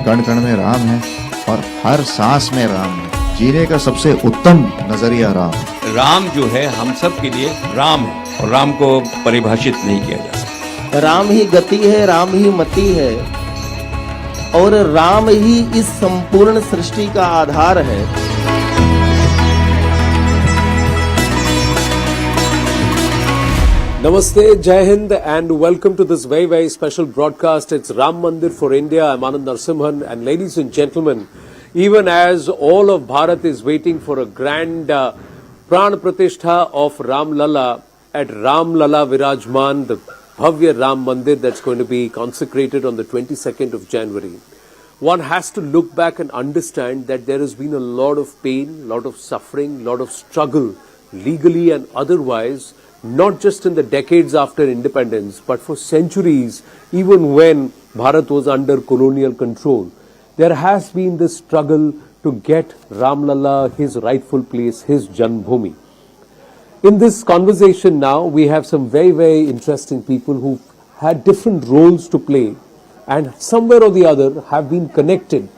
कण कण में राम है और हर सांस में राम है। जीने का सबसे उत्तम नजरिया राम। राम जो है हम सब के लिए राम है और राम को परिभाषित नहीं किया जा सकता। राम ही गति है, राम ही मति है और राम ही इस संपूर्ण सृष्टि का आधार है। Namaste, Jai Hind, and welcome to this very, very special broadcast. It's Ram Mandir for India. I'm Anand Narsimhan, and ladies and gentlemen, even as all of Bharat is waiting for a grand Pran Pratishtha of Ram Lalla at Ram Lalla Virajman, the Bhavya Ram Mandir that's going to be consecrated on the 22nd of January, one has to look back and understand that there has been a lot of pain, a lot of suffering, a lot of struggle, legally and otherwise, not just in the decades after independence, but for centuries, even when Bharat was under colonial control. There has been this struggle to get Ram Lalla his rightful place, his Janmbhumi. In this conversation now, we have some very, very interesting people who had different roles to play and somewhere or the other have been connected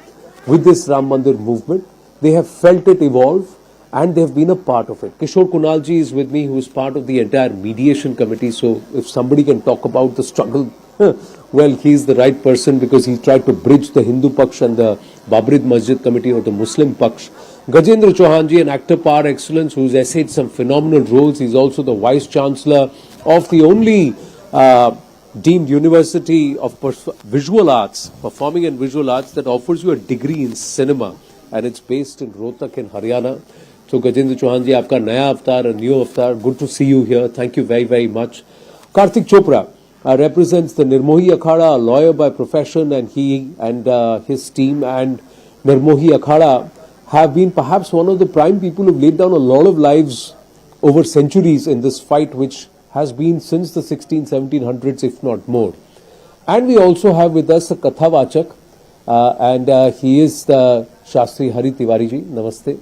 with this Ram Mandir movement. They have felt it evolve and they have been a part of it. Kishore Kunalji is with me, who is part of the entire mediation committee. So if somebody can talk about the struggle, well, he is the right person because he tried to bridge the Hindu Paksh and the Babri Masjid committee or the Muslim Paksh. Gajendra Chauhanji, an actor par excellence who has essayed some phenomenal roles. He's also the Vice Chancellor of the only deemed University of Visual Arts, Performing and Visual Arts, that offers you a degree in cinema, and it's based in Rohtak in Haryana. So Gajendra Chauhanji, aapka naya avatar, a new avatar. Good to see you here. Thank you very, very much. Karthik Chopra represents the Nirmohi Akhada, a lawyer by profession, and he and his team and Nirmohi Akhada have been perhaps one of the prime people who have laid down a lot of lives over centuries in this fight, which has been since the 1700s, if not more. And we also have with us a Kathavachak, and he is the Shastri Hari Tiwari ji. Namaste.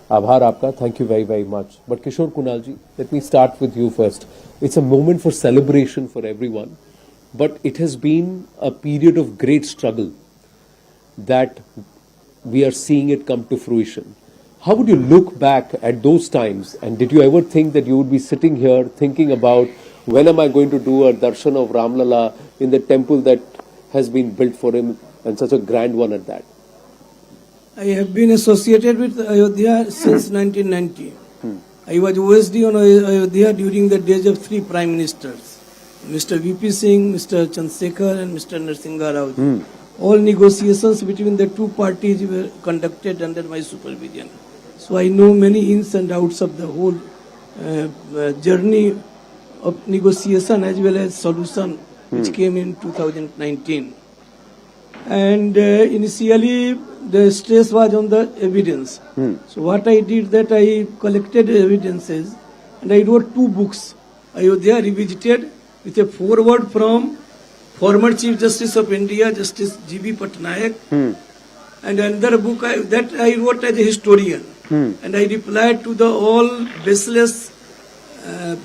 Abhar aapka. Thank you very, very much. But Kishore Kunalji, let me start with you first. It's a moment for celebration for everyone, but it has been a period of great struggle that we are seeing it come to fruition. How would you look back at those times, and did you ever think that you would be sitting here thinking about when am I going to do a darshan of Ram Lalla in the temple that has been built for him, and such a grand one at that? I have been associated with Ayodhya since 1990. I was OSD on Ayodhya during the days of three prime ministers, Mr. VP Singh, Mr. Chandrasekhar and Mr. Narsingha Rao. All negotiations between the two parties were conducted under my supervision. So I know many ins and outs of the whole journey of negotiation as well as solution which came in 2019. And initially the stress was on the evidence. So what I did that I collected evidences and I wrote two books, Ayodhya Revisited, with a foreword from former Chief Justice of India, Justice G.B. Patnaik, and another book that I wrote as a historian, and I replied to the all baseless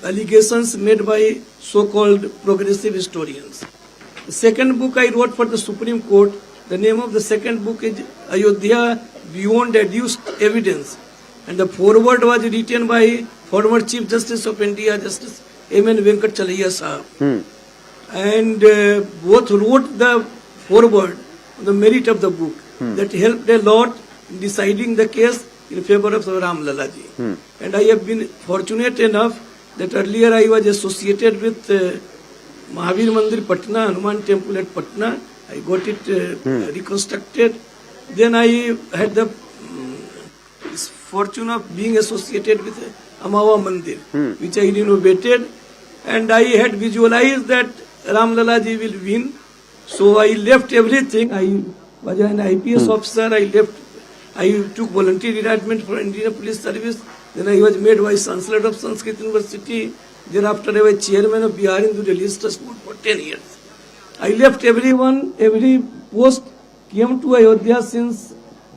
allegations made by so-called progressive historians. The second book I wrote for the Supreme Court. The name of the second book is Ayodhya Beyond Adduced Evidence, and the foreword was written by former Chief Justice of India, Justice M.N. Venkatachalaiah Sahab. And both wrote the foreword on the merit of the book that helped a lot in deciding the case in favor of Ram Lalla ji. And I have been fortunate enough that earlier I was associated with Ram Mandir Patna, Hanuman Temple at Patna. I got it reconstructed. Then I had the fortune of being associated with Amawa Mandir, which I renovated. And I had visualized that Ram Lalla ji will win. So I left everything. I was an IPS officer. I took voluntary retirement for Indian Police Service. Then I was made Vice Chancellor of Sanskrit University. Thereafter I was Chairman of Bihar Hindu Religious Trust Board for 10 years. I left everyone, every post, came to Ayodhya since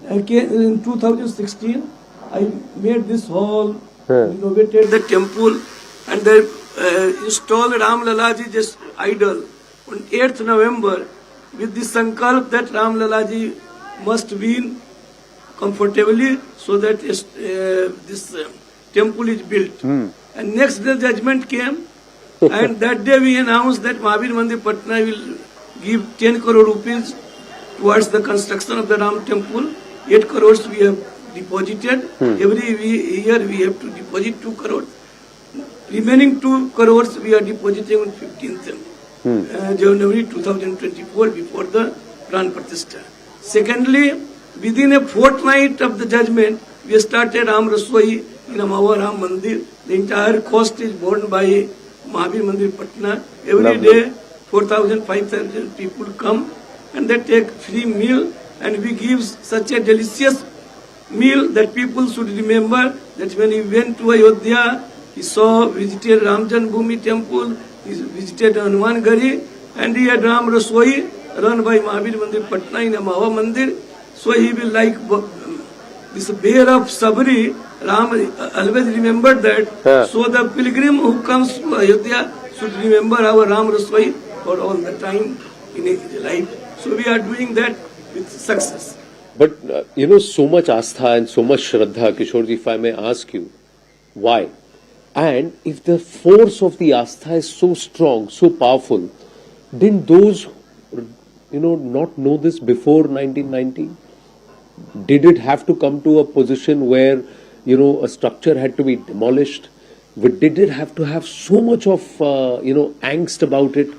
in 2016. I made this hall, renovated the temple, and they installed Ram Lalla ji just idol. On 8th November, with this sankalp that Ram Lalla ji must win comfortably so that this temple is built. And next day judgment came and that day we announced that Babri Masjid Patna will give 10 crore rupees towards the construction of the Ram temple. 8 crores we have deposited. Every year we have to deposit 2 crores. Remaining 2 crores we are depositing on 15th January 2024 before the Pran Pratishtha. Secondly, within a fortnight of the judgment, we started Ram Rasoi in our Ram Mandir. The entire cost is borne by Babri Masjid Patna. Every day 4,000, 5,000 people come and they take free meal, and we give such a delicious meal that people should remember that when he went to Ayodhya, he visited Ram Janmabhoomi temple, he visited Hanuman Gari, and he had Ram Rasoi run by Babri Masjid Patna in a Maha Mandir. So he will like this bear of Sabri. Ram always remembered that. So the pilgrim who comes to Ayodhya should remember our Ram Rasoi for all the time in his life. So we are doing that with success. But, so much astha and so much shraddha, Kishorji, if I may ask you, why? And if the force of the astha is so strong, so powerful, didn't those, not know this before 1990? Did it have to come to a position where, a structure had to be demolished? Did it have to have so much of, angst about it?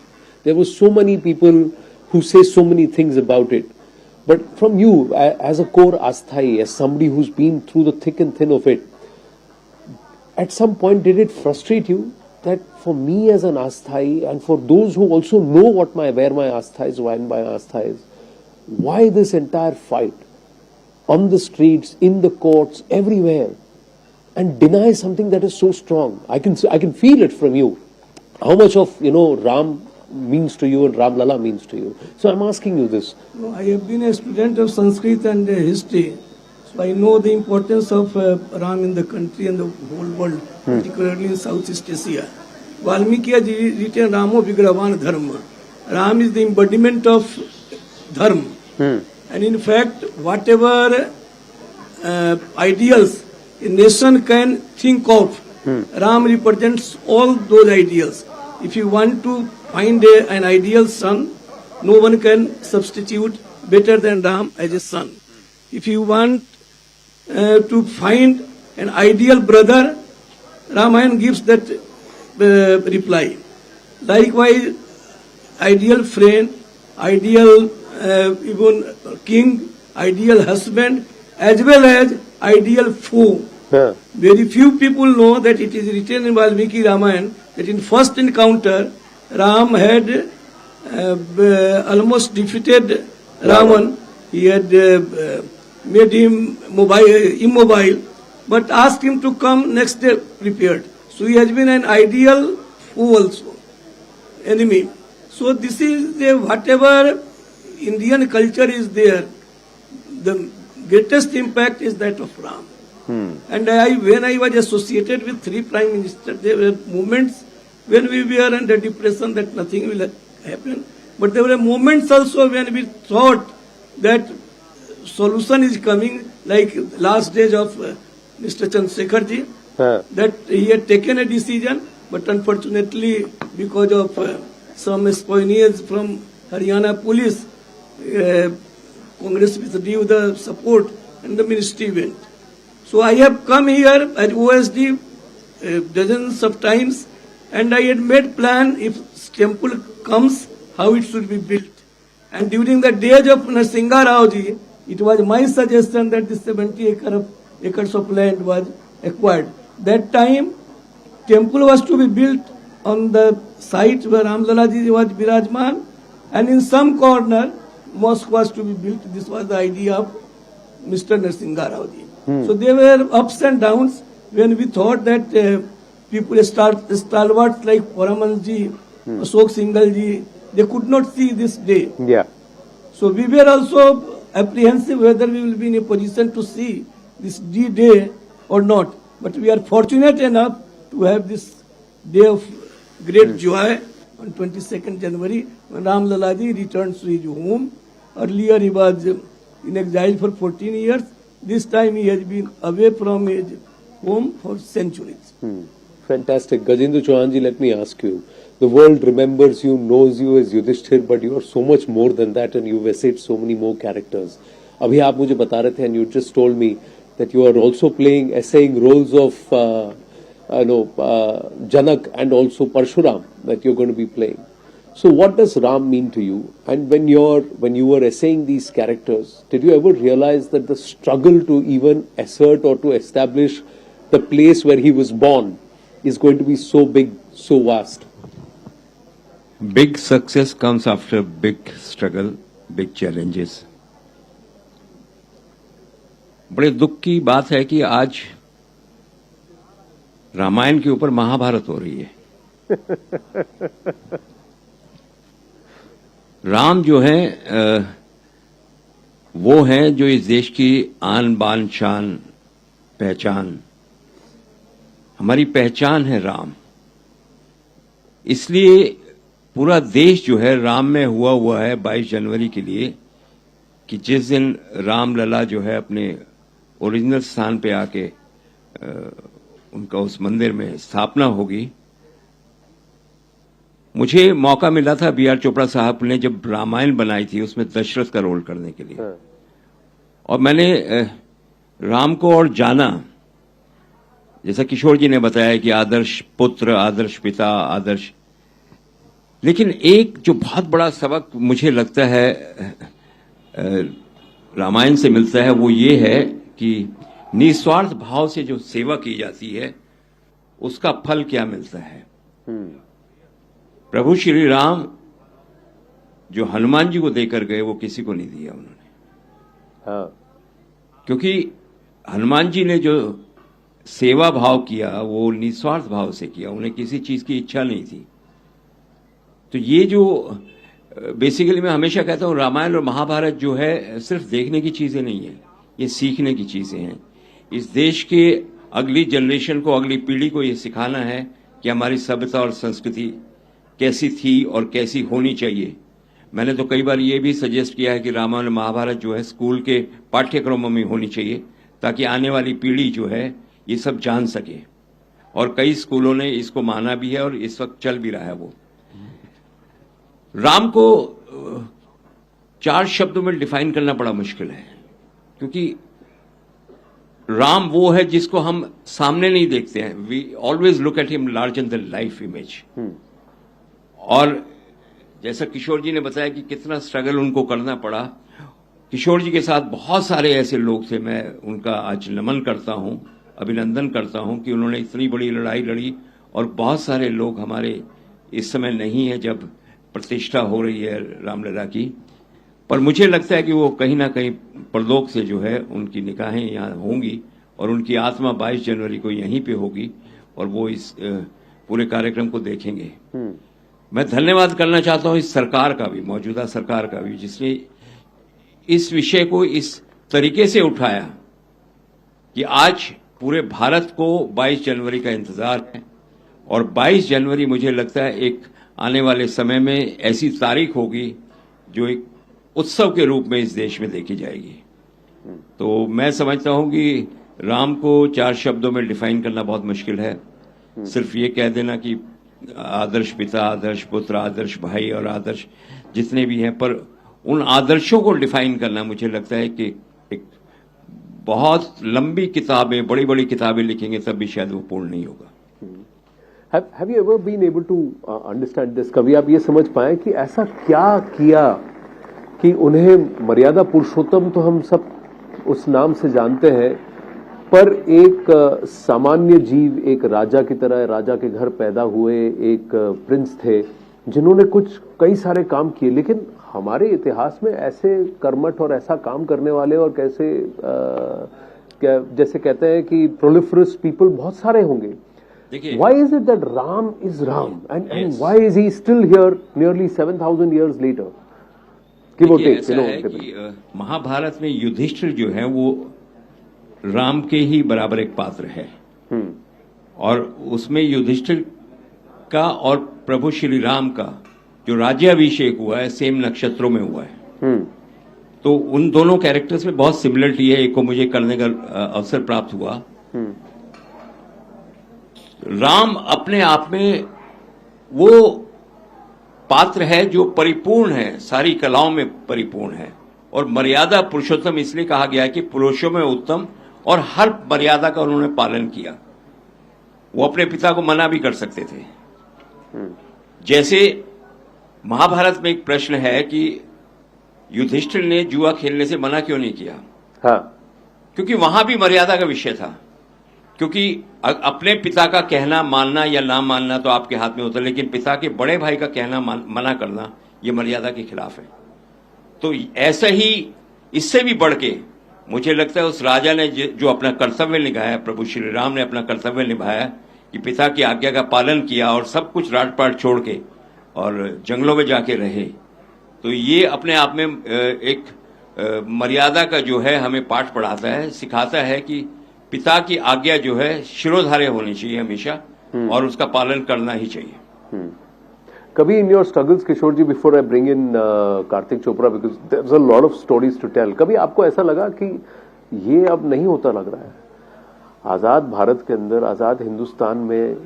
There were so many people who say so many things about it. But from you, as a core asthai, as somebody who's been through the thick and thin of it, at some point did it frustrate you that for me as an asthai and for those who also know where my astha is, why my astha is, why this entire fight on the streets, in the courts, everywhere, and deny something that is so strong? I can feel it from you. How much of, Ram means to you and Ram Lalla means to you. So I'm asking you this. No, I have been a student of Sanskrit and history. So I know the importance of Ram in the country and the whole world, particularly in Southeast Asia. Valmiki has written Ramo Vigravan Dharma. Ram is the embodiment of Dharma. And in fact, whatever ideals a nation can think of, Ram represents all those ideals. If you want to find an ideal son, no one can substitute better than Ram as a son. If you want to find an ideal brother, Ramayana gives that reply. Likewise, ideal friend, ideal even king, ideal husband, as well as ideal foe. Very few people know that it is written in Valmiki Ramayana that in first encounter, Ram had almost defeated Ravan. He had made him immobile, but asked him to come next day prepared. So he has been an ideal foe also, enemy. So this is whatever Indian culture is there, the greatest impact is that of Ram. And when I was associated with 3 prime ministers, there were moments when we were under depression that nothing will happen. But there were moments also when we thought that solution is coming, like last days of Mr. Chandrasekharji, that he had taken a decision, but unfortunately because of some espionage from Haryana police, Congress withdrew the support and the ministry went. So I have come here at OSD dozens of times, and I had made plan if temple comes, how it should be built. And during the days of Narsingha Rao ji, it was my suggestion that this 70 acres of land was acquired. That time, temple was to be built on the site where Ram Lalla ji was Birajman, and in some corner, mosque was to be built. This was the idea of Mr. Narsingha Rao ji. So there were ups and downs when we thought that people stalwarts like Paramanji, Ashok Singhal ji, they could not see this day. So we were also apprehensive whether we will be in a position to see this D-Day or not. But we are fortunate enough to have this day of great joy on 22nd January when Ram Lalla ji returns to his home. Earlier he was in exile for 14 years. This time he has been away from his home for centuries. Fantastic. Gajendra Chauhan ji, let me ask you. The world remembers you, knows you as Yudhishthir, but you are so much more than that and you've essayed so many more characters. अभी आप मुझे बता रहे थे and you just told me that you are also essaying roles of Janak and also Parshuram that you're going to be playing. So what does Ram mean to you? And when you were essaying these characters, did you ever realize that the struggle to even assert or to establish the place where he was born is going to be so big, so vast? Big success comes after big struggle, big challenges. बड़े दुख की बात है कि आज रामायण के ऊपर महाभारत हो रही है। राम जो है वो हैं जो इस देश की आन बान शान पहचान, हमारी पहचान है राम। इसलिए पूरा देश जो है राम में हुआ है 22 जनवरी के लिए कि जिस दिन राम लला जो है अपने ओरिजिनल स्थान पे आके उनका उस मंदिर में स्थापना होगी। मुझे मौका मिला था बी आर चोपड़ा साहब ने जब रामायण बनाई थी उसमें दशरथ का रोल करने के लिए, और मैंने राम को और जाना, जैसा किशोर जी ने बताया कि आदर्श पुत्र, आदर्श पिता, आदर्श, लेकिन एक जो बहुत बड़ा सबक मुझे लगता है रामायण से मिलता है वो ये है कि निस्वार्थ भाव से जो सेवा की जाती है उसका फल क्या मिलता है। प्रभु श्री राम जो हनुमान जी को देकर गए वो किसी को नहीं दिया उन्होंने। क्योंकि हनुमान जी ने जो सेवा भाव किया वो निस्वार्थ भाव से किया, उन्हें किसी चीज की इच्छा नहीं थी। तो ये जो बेसिकली मैं हमेशा कहता हूं रामायण और महाभारत जो है सिर्फ देखने की चीजें नहीं है, ये सीखने की चीजें हैं। इस देश के अगली जनरेशन को, अगली पीढ़ी को ये सिखाना है कि हमारी सभ्यता और संस्कृति कैसी थी और कैसी होनी चाहिए। मैंने तो कई बार ये भी सजेस्ट किया है कि रामायण और महाभारत जो है स्कूल के पाठ्यक्रमों में होनी चाहिए ताकि आने वाली पीढ़ी जो है ये सब जान सके, और कई स्कूलों ने इसको माना भी है और इस वक्त चल भी रहा है। वो राम को 4 शब्दों में डिफाइन करना बड़ा मुश्किल है, क्योंकि राम वो है जिसको हम सामने नहीं देखते हैं। We always look at him larger than life image. और जैसा किशोर जी ने बताया कि कितना स्ट्रगल उनको करना पड़ा, किशोर जी के साथ बहुत सारे ऐसे लोग थे, मैं उनका आज नमन करता हूं, अभिनंदन करता हूं कि उन्होंने इतनी बड़ी लड़ाई लड़ी। और बहुत सारे लोग हमारे इस समय नहीं है जब प्रतिष्ठा हो रही है रामलला की, पर मुझे लगता है कि वो कहीं ना कहीं परलोक से जो है उनकी निगाहें यहाँ होंगी और उनकी आत्मा 22 जनवरी को यहीं पे होगी और वो इस पूरे कार्यक्रम को देखेंगे। मैं धन्यवाद करना चाहता हूं इस सरकार का भी, मौजूदा सरकार का भी, जिसने इस विषय को इस तरीके से उठाया कि आज पूरे भारत को 22 जनवरी का इंतजार है। और 22 जनवरी मुझे लगता है एक आने वाले समय में ऐसी तारीख होगी जो एक उत्सव के रूप में इस देश में देखी जाएगी। तो मैं समझता हूं कि राम को 4 शब्दों में डिफाइन करना बहुत मुश्किल है। सिर्फ ये कह देना कि आदर्श पिता, आदर्श पुत्र, आदर्श भाई और आदर्श जितने भी हैं, पर उन आदर्शों को डिफाइन करना मुझे लगता है कि एक बहुत लंबी किताबें, बड़ी बड़ी किताबें लिखेंगे तब भी शायद वो पूर्ण नहीं होगा। Have you ever been able to understand this? कभी आप ये समझ पाए कि ऐसा क्या किया कि उन्हें मर्यादा पुरुषोत्तम तो हम सब उस नाम से जानते हैं, पर एक सामान्य जीव, एक राजा की तरह, राजा के घर पैदा हुए एक प्रिंस थे जिन्होंने कई सारे काम किए, लेकिन हमारे इतिहास में ऐसे कर्मठ और ऐसा काम करने वाले और कैसे जैसे कहते हैं कि प्रोलिफरस पीपल बहुत सारे होंगे। Why is it that Ram is Ram and why is he still here nearly 7,000 years later? ऐसा है कि महाभारत में युधिष्ठिर जो है वो राम के ही बराबर एक पात्र है, और उसमें युधिष्ठिर का और प्रभु श्री राम का जो राज्याभिषेक हुआ है सेम नक्षत्रों में हुआ है। तो उन दोनों कैरेक्टर्स में बहुत सिमिलरिटी है। एक को मुझे करने का अवसर प्राप्त हुआ। राम अपने आप में वो पात्र है जो परिपूर्ण है, सारी कलाओं में परिपूर्ण है। और मर्यादा पुरुषोत्तम इसलिए कहा गया है कि पुरुषों में उत्तम, और हर मर्यादा का उन्होंने पालन किया। वो अपने पिता को मना भी कर सकते थे। जैसे महाभारत में एक प्रश्न है कि युधिष्ठिर ने जुआ खेलने से मना क्यों नहीं किया? हाँ। क्योंकि वहां भी मर्यादा का विषय था। क्योंकि अपने पिता का कहना मानना या ना मानना तो आपके हाथ में होता है, लेकिन पिता के बड़े भाई का कहना मना करना यह मर्यादा के खिलाफ है। तो ऐसा ही इससे भी बढ़ के मुझे लगता है उस राजा ने जो अपना कर्तव्य निभाया, प्रभु श्री राम ने अपना कर्तव्य निभाया कि पिता की आज्ञा का पालन किया और सब कुछ राजपाट छोड़ के और जंगलों में जाके रहे। तो ये अपने आप में एक मर्यादा का जो है हमें पाठ पढ़ाता है, सिखाता है कि पिता की आज्ञा जो है शिरोधार्य होनी चाहिए हमेशा, और उसका पालन करना ही चाहिए। कभी in your struggles, Kishore ji, before I bring in Kartik Chopra, because there is a lot of stories to tell, कभी आपको ऐसा लगा कि ये अब नहीं होता लग रहा है? आजाद भारत के अंदर, आजाद हिंदुस्तान में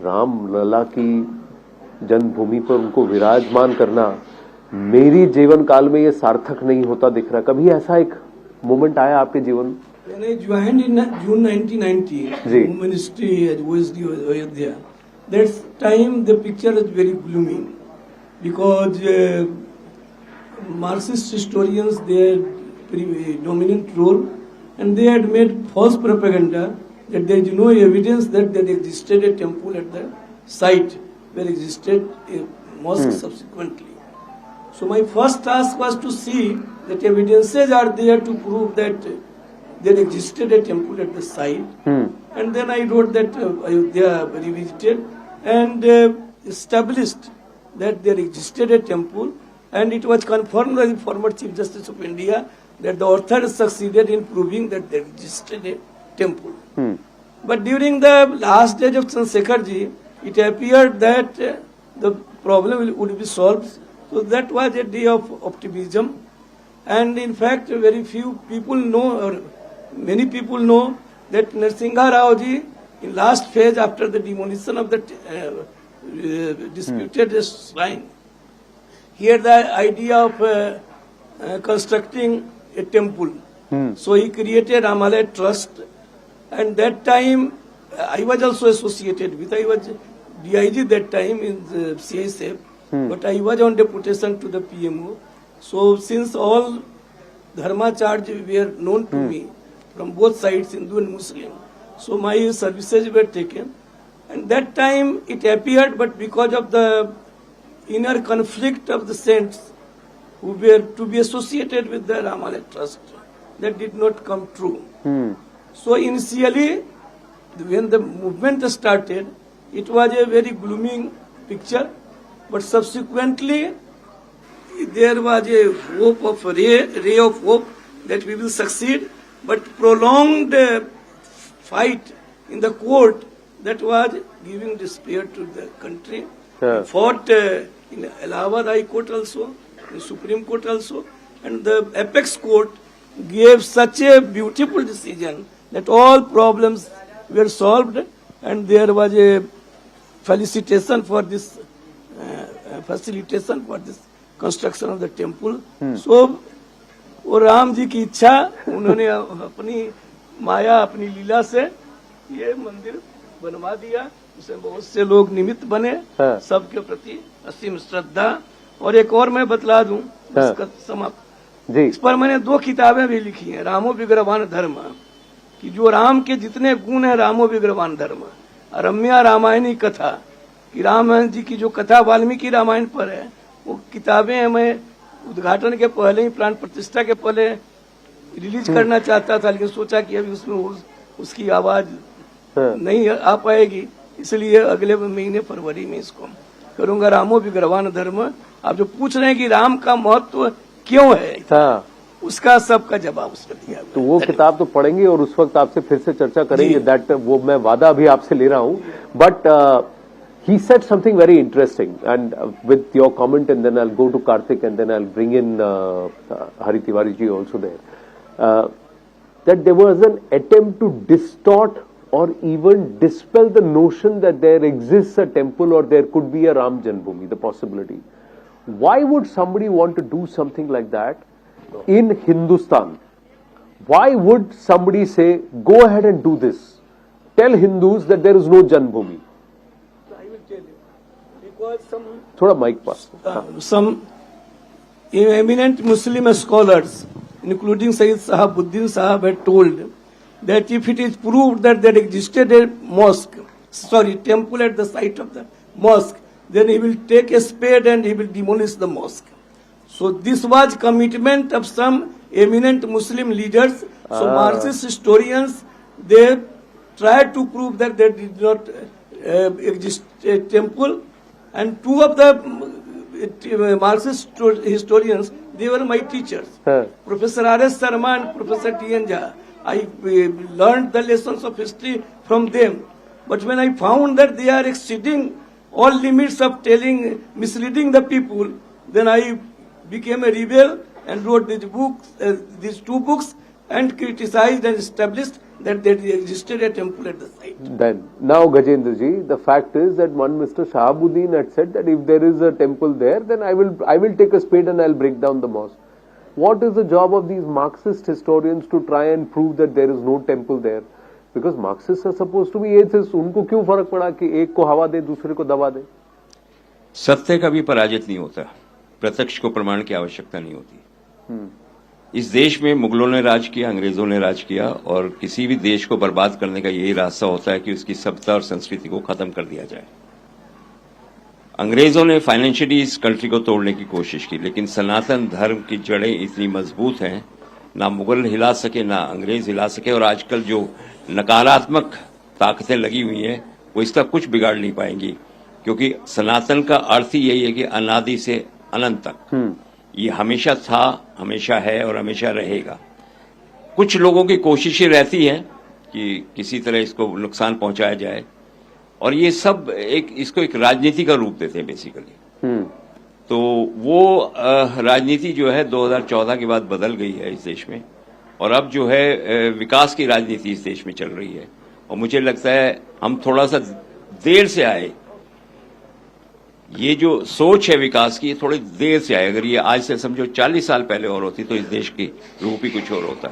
राम लला की जन्मभूमि पर उनको विराजमान करना मेरी जीवन काल में ये सार्थक नहीं होता दिख रहा। कभी ऐसा एक मोमेंट आया आपके जीवन? When I joined in June 1990, Home Ministry at OSD Ayodhya, that time the picture is very gloomy because Marxist historians, they had dominant role, and they had made false propaganda that there is no evidence that there existed a temple at the site where existed a mosque subsequently. So my first task was to see that evidences are there to prove that there existed a temple at the site. And then I wrote that Ayodhya revisited and established that there existed a temple, and it was confirmed by the former Chief Justice of India that the author succeeded in proving that there existed a temple. But during the last days of Chandrasekharji, it appeared that the problem would be solved. So that was a day of optimism. And in fact, very few people know, or many people know, that Narsingha Rao ji, in last phase after the demolition of the disputed shrine, he had the idea of constructing a temple. So he created Ramalaya Trust, and that time I was also associated with, I was DIG that time in the CSF, but I was on deputation to the PMO. So since all dharmacharya were known to me from both sides, Hindu and Muslim, so my services were taken. And that time it appeared, but because of the inner conflict of the saints who were to be associated with the Ramalaya Trust, that did not come true. So initially, when the movement started, it was a very gloomy picture, but subsequently there was a hope of ray of hope that we will succeed. But prolonged fight in the court, that was giving despair to the country. Yeah. Fought in Allahabad High Court also, in Supreme Court also, and the apex court gave such a beautiful decision that all problems were solved, and there was a facilitation for this construction of the temple. So वो राम जी की इच्छा, उन्होंने अपनी माया, अपनी लीला से ये मंदिर बनवा दिया। उसमें बहुत से लोग निमित्त बने, सबके प्रति असीम श्रद्धा। और एक और मैं बतला दूं, इसका समाप्त, इस पर मैंने 2 किताबें भी लिखी हैं, रामो विग्रहवान धर्म, कि जो राम के जितने गुण हैं, रामो विग्रहवान धर्म, रम्या रामायणी कथा, कि राम जी की जो कथा वाल्मीकि रामायण पर है, वो किताबें मैं उद्घाटन के पहले ही, प्राण प्रतिष्ठा के पहले रिलीज करना चाहता था, लेकिन सोचा कि अभी उसमें उसकी आवाज नहीं आ पाएगी, इसलिए अगले महीने फरवरी में इसको करूंगा। रामो विग्रहवान धर्म। आप जो पूछ रहे हैं कि राम का महत्व क्यों है, उसका सबका जवाब उसमें दिया। तो वो किताब तो पढ़ेंगे और उस वक्त आपसे फिर से चर्चा करेंगे, दैट वो मैं वादा अभी आपसे ले रहा हूं। But he said something very interesting, and with your comment, and then I'll go to Karthik, and then I'll bring in Hari Tiwari ji also there. That there was an attempt to distort or even dispel the notion that there exists a temple or there could be a Ram Janmabhoomi, the possibility. Why would somebody want to do something like that in Hindustan? Why would somebody say, go ahead and do this? Tell Hindus that there is no Janmabhoomi. I will tell you. Because Thoda mic pass. some eminent Muslim scholars, including Sayyid Sahabuddin Sahab, had told that if it is proved that there existed a temple at the site of the mosque, then he will take a spade and he will demolish the mosque. So this was commitment of some eminent Muslim leaders. So Marxist historians, they tried to prove that there did not exist a temple, and two of the Marxist historians, they were my teachers, Professor R.S. Sharma and Professor T.N. Jha. I learned the lessons of history from them. But when I found that they are exceeding all limits of misleading the people, then I became a rebel and wrote these two books, and criticized and established that there existed a temple at the site. Then, now Gajendra ji, the fact is that one Mr. Shahabuddin had said that if there is a temple there, then I will take a spade and I'll break down the mosque. What is the job of these Marxist historians to try and prove that there is no temple there? Because Marxists are supposed to be atheists. उनको क्यों फर्क पड़ा कि एक को हवा दे दूसरे को दबा दे? सत्य कभी पराजित नहीं होता, प्रत्यक्ष को प्रमाण की आवश्यकता नहीं होती। इस देश में मुगलों ने राज किया, अंग्रेजों ने राज किया, और किसी भी देश को बर्बाद करने का यही रास्ता होता है कि उसकी सभ्यता और संस्कृति को खत्म कर दिया जाए। अंग्रेजों ने फाइनेंशियली इस कंट्री को तोड़ने की कोशिश की, लेकिन सनातन धर्म की जड़ें इतनी मजबूत हैं, ना मुगल हिला सके ना अंग्रेज हिला सके, और आजकल जो नकारात्मक ताकतें लगी हुई हैं वो इसका कुछ बिगाड़ नहीं पाएंगी, क्योंकि सनातन का अर्थ ही यही है कि अनादि से अनंत तक ये हमेशा था, हमेशा है और हमेशा रहेगा। कुछ लोगों की कोशिशें रहती हैं कि किसी तरह इसको नुकसान पहुंचाया जाए, और ये सब इसको एक राजनीति का रूप देते हैं बेसिकली। तो वो राजनीति जो है 2014 के बाद बदल गई है इस देश में, और अब जो है विकास की राजनीति इस देश में चल रही है, और मुझे लगता है हम थोड़ा सा देर से आए। ये जो सोच है विकास की, ये थोड़ी देर से आए। अगर ये आज से समझो 40 साल पहले और होती तो इस देश की रूप ही कुछ और होता।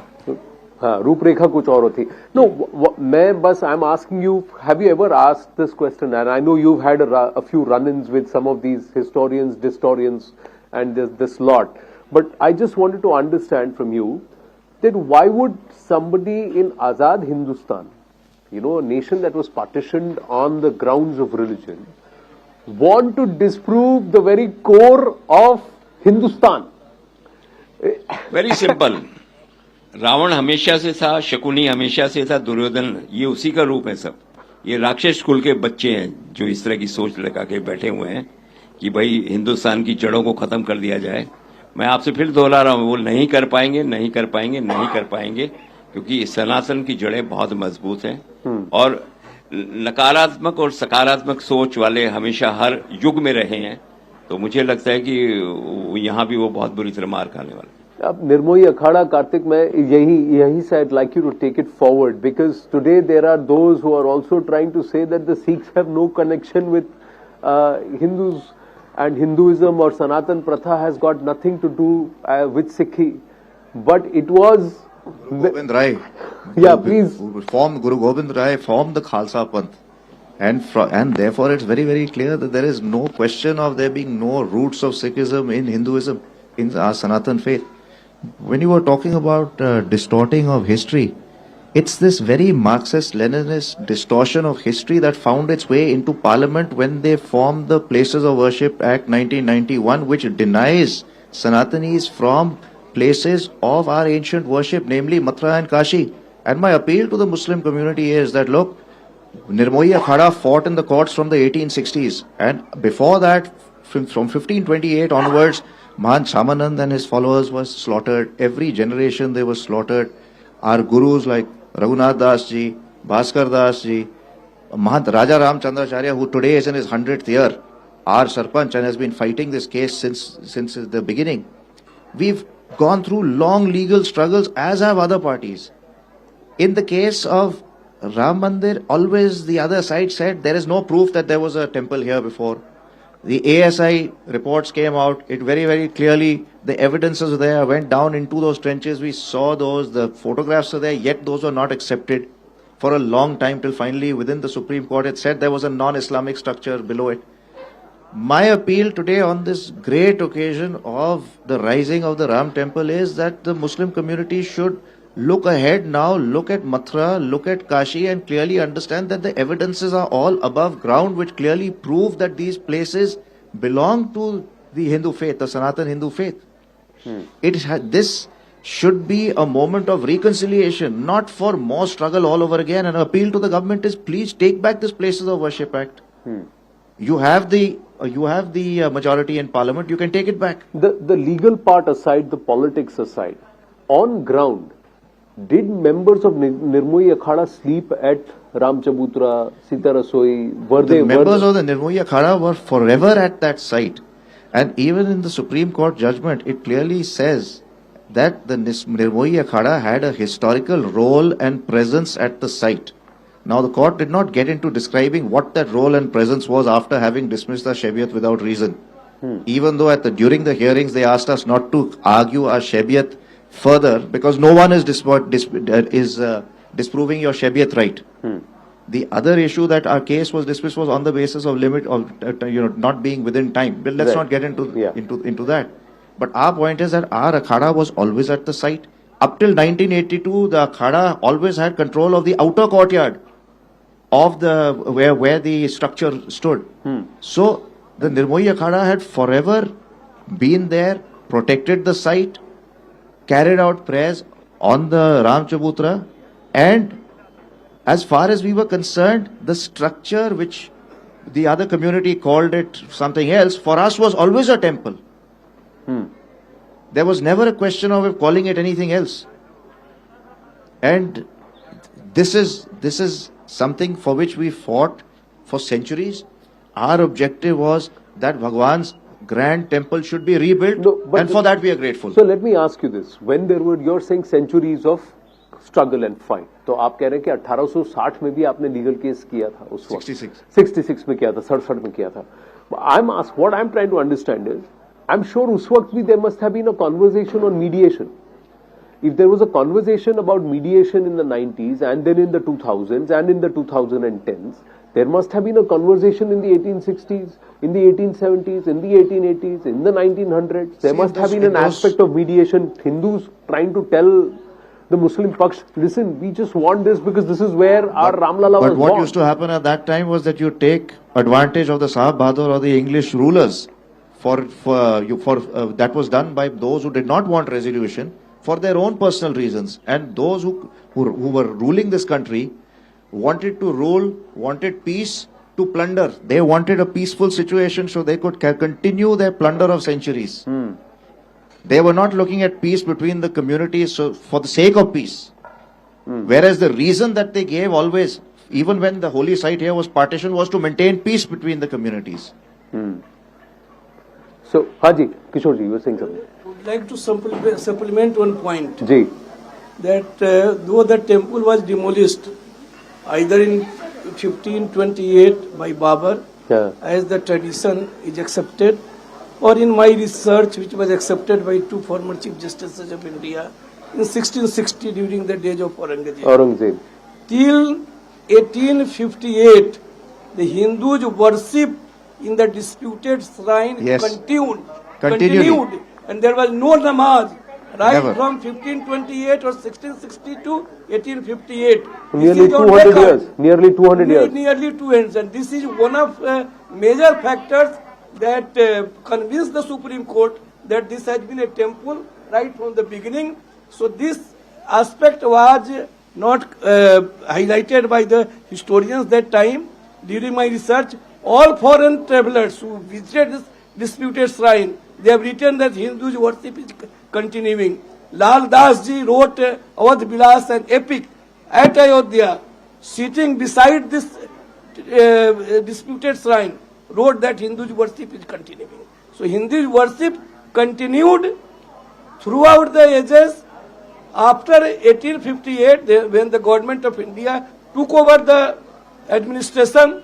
हाँ, रूपरेखा कुछ और होती। नो, मैं बस I am asking you, have you ever asked this question? And I know you had a few run-ins with some of these historians, distorians, and this lot. But I just wanted to understand from you that why would somebody in Azad Hindustan, you know, a nation that was partitioned on the grounds of religion, want to disprove the very core of Hindustan? Very simple. Ravan हमेशा से था, शकुनी हमेशा से था, दुर्योधन ये उसी का रूप है। सब ये राक्षस कुल के बच्चे हैं जो इस तरह की सोच लगा के बैठे हुए हैं कि भाई हिंदुस्तान की जड़ों को खत्म कर दिया जाए। मैं आपसे फिर दोहरा रहा हूं, वो नहीं कर पाएंगे, नहीं कर पाएंगे, नहीं कर पाएंगे, क्योंकि सनातन की जड़ें बहुत मजबूत हैं, और नकारात्मक और सकारात्मक सोच वाले हमेशा हर युग में रहे हैं। तो मुझे लगता है कि यहाँ भी वो बहुत बुरी तरह मार खाने वाले। अब निर्मोही अखाड़ा, कार्तिक, मैं यही से I'd like you to take it forward, because today there are those who are also trying to say that the Sikhs have no connection with Hindus, and Hinduism or Sanatan Pratha has got nothing to do with Sikhi, but it was Guru Gobind Rai. Yeah, please. Guru Gobind Rai formed the Khalsa Panth. And therefore it's very, very clear that there is no question of there being no roots of Sikhism in Hinduism, in our Sanatan faith. When you were talking about distorting of history, it's this very Marxist-Leninist distortion of history that found its way into Parliament when they formed the Places of Worship Act 1991, which denies Sanatanis from places of our ancient worship, namely Mathura and Kashi. And my appeal to the Muslim community is that, look, Nirmohi Akhada fought in the courts from the 1860s, and before that, from 1528 onwards, Mahan Samanand and his followers were slaughtered. Every generation they were slaughtered. Our gurus like Raghunath Das ji, Bhaskar Das ji, Raja Ram Chandracharya, who today is in his 100th year, our Sarpanch, and has been fighting this case since the beginning. We've gone through long legal struggles, as have other parties. In the case of Ram Mandir, always the other side said there is no proof that there was a temple here before. The ASI reports came out, it very, very clearly, the evidence is there, went down into those trenches, we saw those, the photographs are there, yet those were not accepted for a long time, till finally within the Supreme Court it said there was a non-Islamic structure below it. My appeal today on this great occasion of the rising of the Ram temple is that the Muslim community should look ahead now, look at Mathura, look at Kashi, and clearly understand that the evidences are all above ground, which clearly prove that these places belong to the Hindu faith, the Sanatan Hindu faith. This should be a moment of reconciliation, not for more struggle all over again. An appeal to the government is, please take back this Places of Worship Act. You have the majority in Parliament, you can take it back. The legal part aside, the politics aside, on ground, did members of Nirmohi Akhada sleep at Ram Chabutra, Sita Rasoi? Members of the Nirmohi Akhada were forever at that site. And even in the Supreme Court judgment, it clearly says that the Nirmohi Akhada had a historical role and presence at the site. Now, the court did not get into describing what that role and presence was after having dismissed our Shebiyat without reason. Even though during the hearings they asked us not to argue our Shebiyat further, because no one is disproving your Shebiyat right. The other issue that our case was dismissed was on the basis of limit of not being within time. But let's not get into that. But our point is that our Akhada was always at the site. Up till 1982, the Akhada always had control of the outer courtyard of the where the structure stood. So the Nirmohi Akhada had forever been there, protected the site, carried out prayers on the Ram Chabutra, and as far as we were concerned, the structure which the other community called it something else, for us was always a temple. There was never a question of calling it anything else. And this is something for which we fought for centuries. Our objective was that Bhagwan's grand temple should be rebuilt, and for that we are grateful. So let me ask you this. When there were, you're saying centuries of struggle and fight. तो आप कह रहे हैं कि 1860 में भी आपने legal case किया था उस वक्त 66 में किया था 67 में किया था. What I'm trying to understand is, I'm sure उस वक्त भी there must have been a conversation on mediation. If there was a conversation about mediation in the 90s and then in the 2000s and in the 2010s, there must have been a conversation in the 1860s, in the 1870s, in the 1880s, in the 1900s. There must have been an aspect of mediation. Hindus trying to tell the Muslim Paksh, listen, we just want this because this is where our Ram Lalla was born. But what used to happen at that time was that you take advantage of the Sahab Bahadur or the English rulers that was done by those who did not want resolution for their own personal reasons. And those who were ruling this country wanted to rule, wanted peace to plunder. They wanted a peaceful situation so they could continue their plunder of centuries. They were not looking at peace between the communities for the sake of peace. Whereas the reason that they gave always, even when the holy site here was partitioned, was to maintain peace between the communities. So, Haji, Kishore you were saying something. I would like to supplement one point. Ji. That though the temple was demolished, either in 1528 by Babur, as the tradition is accepted, or in my research, which was accepted by two former Chief Justices of India, in 1660 during the days of Aurangzeb. Till 1858, the Hindus worship in the disputed shrine continued. And there was no namaz, right? Never. From 1528 or 1660 to 1858. Nearly 200 years. Nearly 200 years. Nearly 2 years. And this is one of major factors that convinced the Supreme Court that this has been a temple right from the beginning. So this aspect was not highlighted by the historians that time. During my research, all foreign travelers who visited this disputed shrine, they have written that Hindus worship is continuing. Lal Das ji wrote Awadh Bilas, an epic at Ayodhya, sitting beside this disputed shrine wrote that Hindu worship is continuing. So Hindu worship continued throughout the ages. After 1858, when the government of India took over the administration,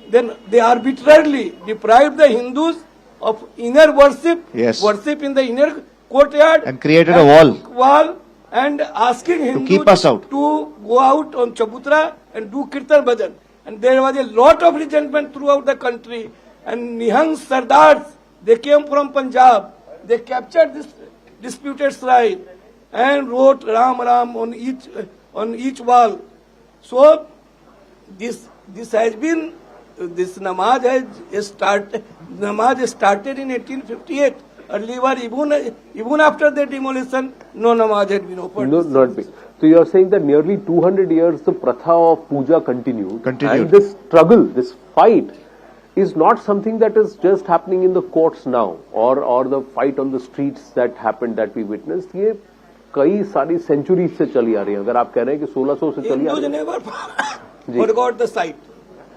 then they arbitrarily deprived the Hindus of inner worship, Yes. worship in the inner courtyard, And created a wall. And asking Hindus keep us out. to go out on Chabutra and do Kirtan Bhajan. And there was a lot of resentment throughout the country. And Nihang Sardars, they came from Punjab. They captured this disputed shrine and wrote Ram Ram on each wall. So this has been, this namaz started in 1858. Earlier, even after the demolition, no namaz had been offered. No, not big. So you are saying that nearly 200 years the pratha of puja continued. And this struggle, this fight is not something that is just happening in the courts now or the fight on the streets that happened, that we witnessed. ये कई सारी century से चली आ रही है. अगर आप कह रहे हैं कि 1600 से चली आ रही है. Never forgot the site.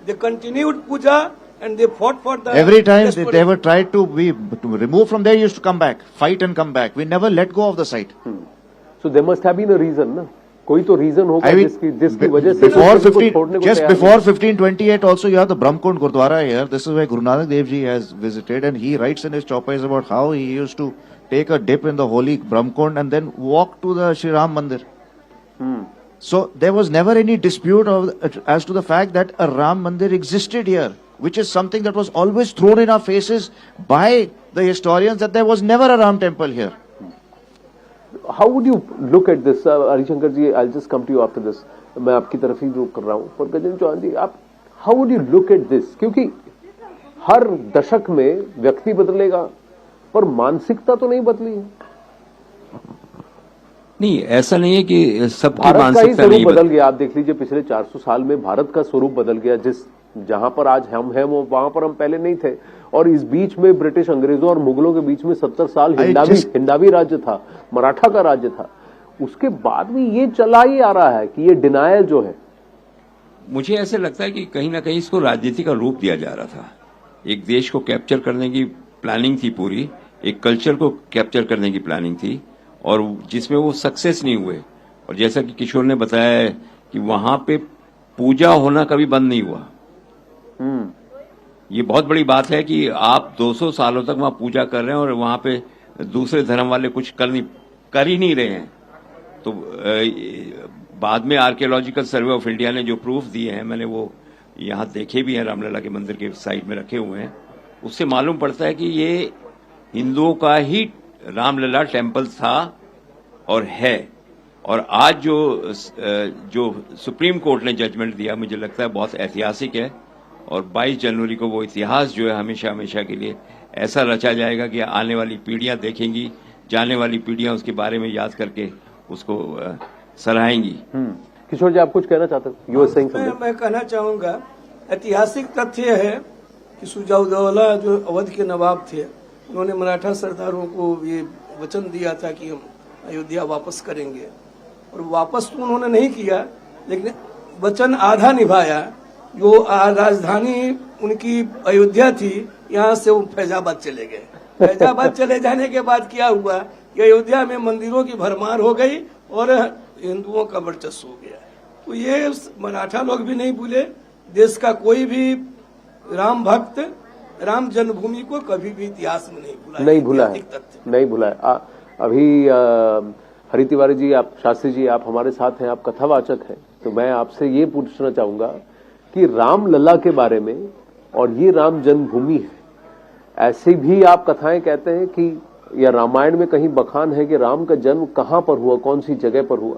They continued puja and they fought for the... Every time they were tried to remove from there, used to come back, fight and come back. We never let go of the site. So there must have been a reason, na? कोई तो reason होगा I mean, जिसकी वजह से before 1528 also you have the Brahmkund Gurdwara here. This is where Guru Nanak Dev Ji has visited, and he writes in his chaupas about how he used to take a dip in the holy Brahmkund and then walk to the Shri Ram Mandir. So there was never any dispute as to the fact that a Ram Mandir existed here, which is something that was always thrown in our faces by the historians, that there was never a Ram temple here. How would you look at this, Harishankar ji? I'll just come to you after this. मैं आपकी तरफ ही रुक कर रहा हूँ. पर गजेंद्र चौहान जी, आप how would you look at this? क्योंकि हर दशक में व्यक्ति बदलेगा, पर मानसिकता तो नहीं बदली है. नहीं, ऐसा नहीं है कि सबकी भारत का ही मानसिकता स्वरूप नहीं बदल गया. आप देख लीजिए पिछले 400 साल में भारत का स्वरूप बदल गया. जहां पर आज हम हैं वो वहां पर हम पहले नहीं थे. और इस बीच में ब्रिटिश अंग्रेजों और मुगलों के बीच में 70 साल हिंदावी राज्य था, मराठा का राज्य था. उसके बाद भी ये चला ही आ रहा है कि ये डिनायल जो है. मुझे ऐसे लगता है कि कहीं ना कहीं इसको राजनीति का रूप दिया जा रहा था. एक देश को कैप्चर करने की प्लानिंग थी पूरी, एक कल्चर को कैप्चर करने की प्लानिंग थी, और जिसमें वो सक्सेस नहीं हुए. और जैसा कि किशोर ने बताया है कि वहां पे पूजा होना कभी बंद नहीं हुआ. ये बहुत बड़ी बात है कि आप 200 सालों तक वहां पूजा कर रहे हैं और वहां पे दूसरे धर्म वाले कुछ कर ही नहीं रहे हैं. तो बाद में आर्कियोलॉजिकल सर्वे ऑफ इंडिया ने जो प्रूफ दिए हैं, मैंने वो यहां देखे भी हैं, रामलला के मंदिर के साइड में रखे हुए हैं. उससे मालूम पड़ता है कि ये हिंदुओं का ही रामलला टेम्पल था और है. और आज जो सुप्रीम कोर्ट ने जजमेंट दिया, मुझे लगता है बहुत ऐतिहासिक है. और 22 जनवरी को वो इतिहास जो है हमेशा हमेशा के लिए ऐसा रचा जाएगा कि आने वाली पीढ़ियां देखेंगी, जाने वाली पीढ़ियां उसके बारे में याद करके उसको सराहेंगी. किशोर जी, आप कुछ कहना चाहते हैं? मैं कहना चाहूंगा, ऐतिहासिक तथ्य है कि सुजाउद्दौला जो अवध के नवाब थे, उन्होंने मराठा सरदारों को ये वचन दिया था कि हम अयोध्या वापस करेंगे. और वापस तो उन्होंने नहीं किया, लेकिन वचन आधा निभाया. जो राजधानी उनकी अयोध्या थी, यहाँ से वो फैजाबाद चले गए. फैजाबाद चले जाने के बाद क्या हुआ कि अयोध्या में मंदिरों की भरमार हो गई और हिंदुओं का वर्चस्व हो गया. तो ये मराठा लोग भी नहीं भूले. देश का कोई भी राम भक्त राम जन्मभूमि को कभी भी इतिहास में नहीं भूला है. अभी हरि तिवारी जी, आप शास्त्री जी, आप हमारे साथ हैं, आप कथावाचक हैं. तो मैं आपसे ये पूछना चाहूंगा कि रामलला के बारे में, और ये राम जन्मभूमि है, ऐसी भी आप कथाएं कहते हैं कि या रामायण में कहीं बखान है कि राम का जन्म कहां पर हुआ, कौन सी जगह पर हुआ.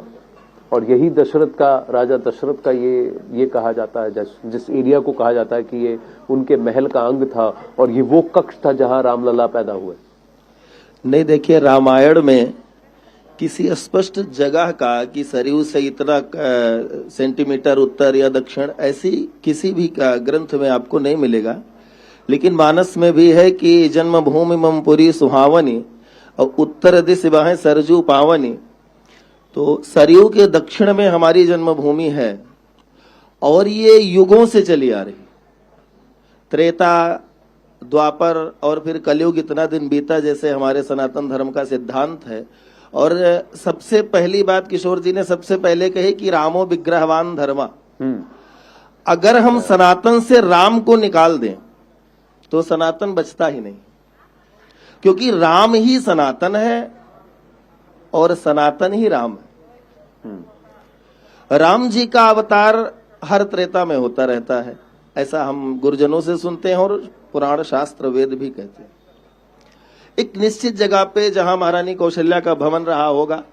और यही राजा दशरथ का ये कहा जाता है, जिस एरिया को कहा जाता है कि ये उनके महल का अंग था और ये वो कक्ष था जहां रामलला पैदा हुए. नहीं, देखिए, रामायण में किसी स्पष्ट जगह का कि सरयू से इतना सेंटीमीटर उत्तर या दक्षिण, ऐसी किसी भी ग्रंथ में आपको नहीं मिलेगा. लेकिन मानस में भी है कि जन्मभूमि मम पुरी सुहावनी और उत्तर दिश बहे सरजू पावनी. तो सरयू के दक्षिण में हमारी जन्मभूमि है और ये युगों से चली आ रही. त्रेता, द्वापर और फिर कलयुग इतना दिन बीता जैसे हमारे सनातन धर्म का सिद्धांत है। और सबसे पहली बात किशोर जी ने सबसे पहले कही कि रामो विग्रहवान धर्मा। अगर हम सनातन से राम को निकाल दें तो सनातन बचता ही नहीं, क्योंकि राम ही सनातन है और सनातन ही राम है। राम जी का अवतार हर त्रेता में होता रहता है, ऐसा हम गुरुजनों से सुनते हैं और पुराण शास्त्र वेद भी कहते हैं। एक निश्चित जगह पे जहां महारानी कौशल्या का भवन रहा होगा,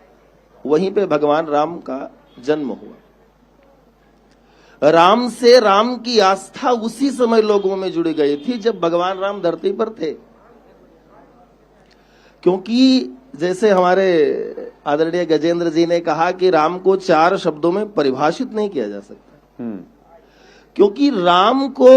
वहीं पे भगवान राम का जन्म हुआ। राम से राम की आस्था उसी समय लोगों में जुड़ गई थी जब भगवान राम धरती पर थे, क्योंकि जैसे हमारे आदरणीय गजेंद्र जी ने कहा कि राम को 4 शब्दों में परिभाषित नहीं किया जा सकता, क्योंकि राम को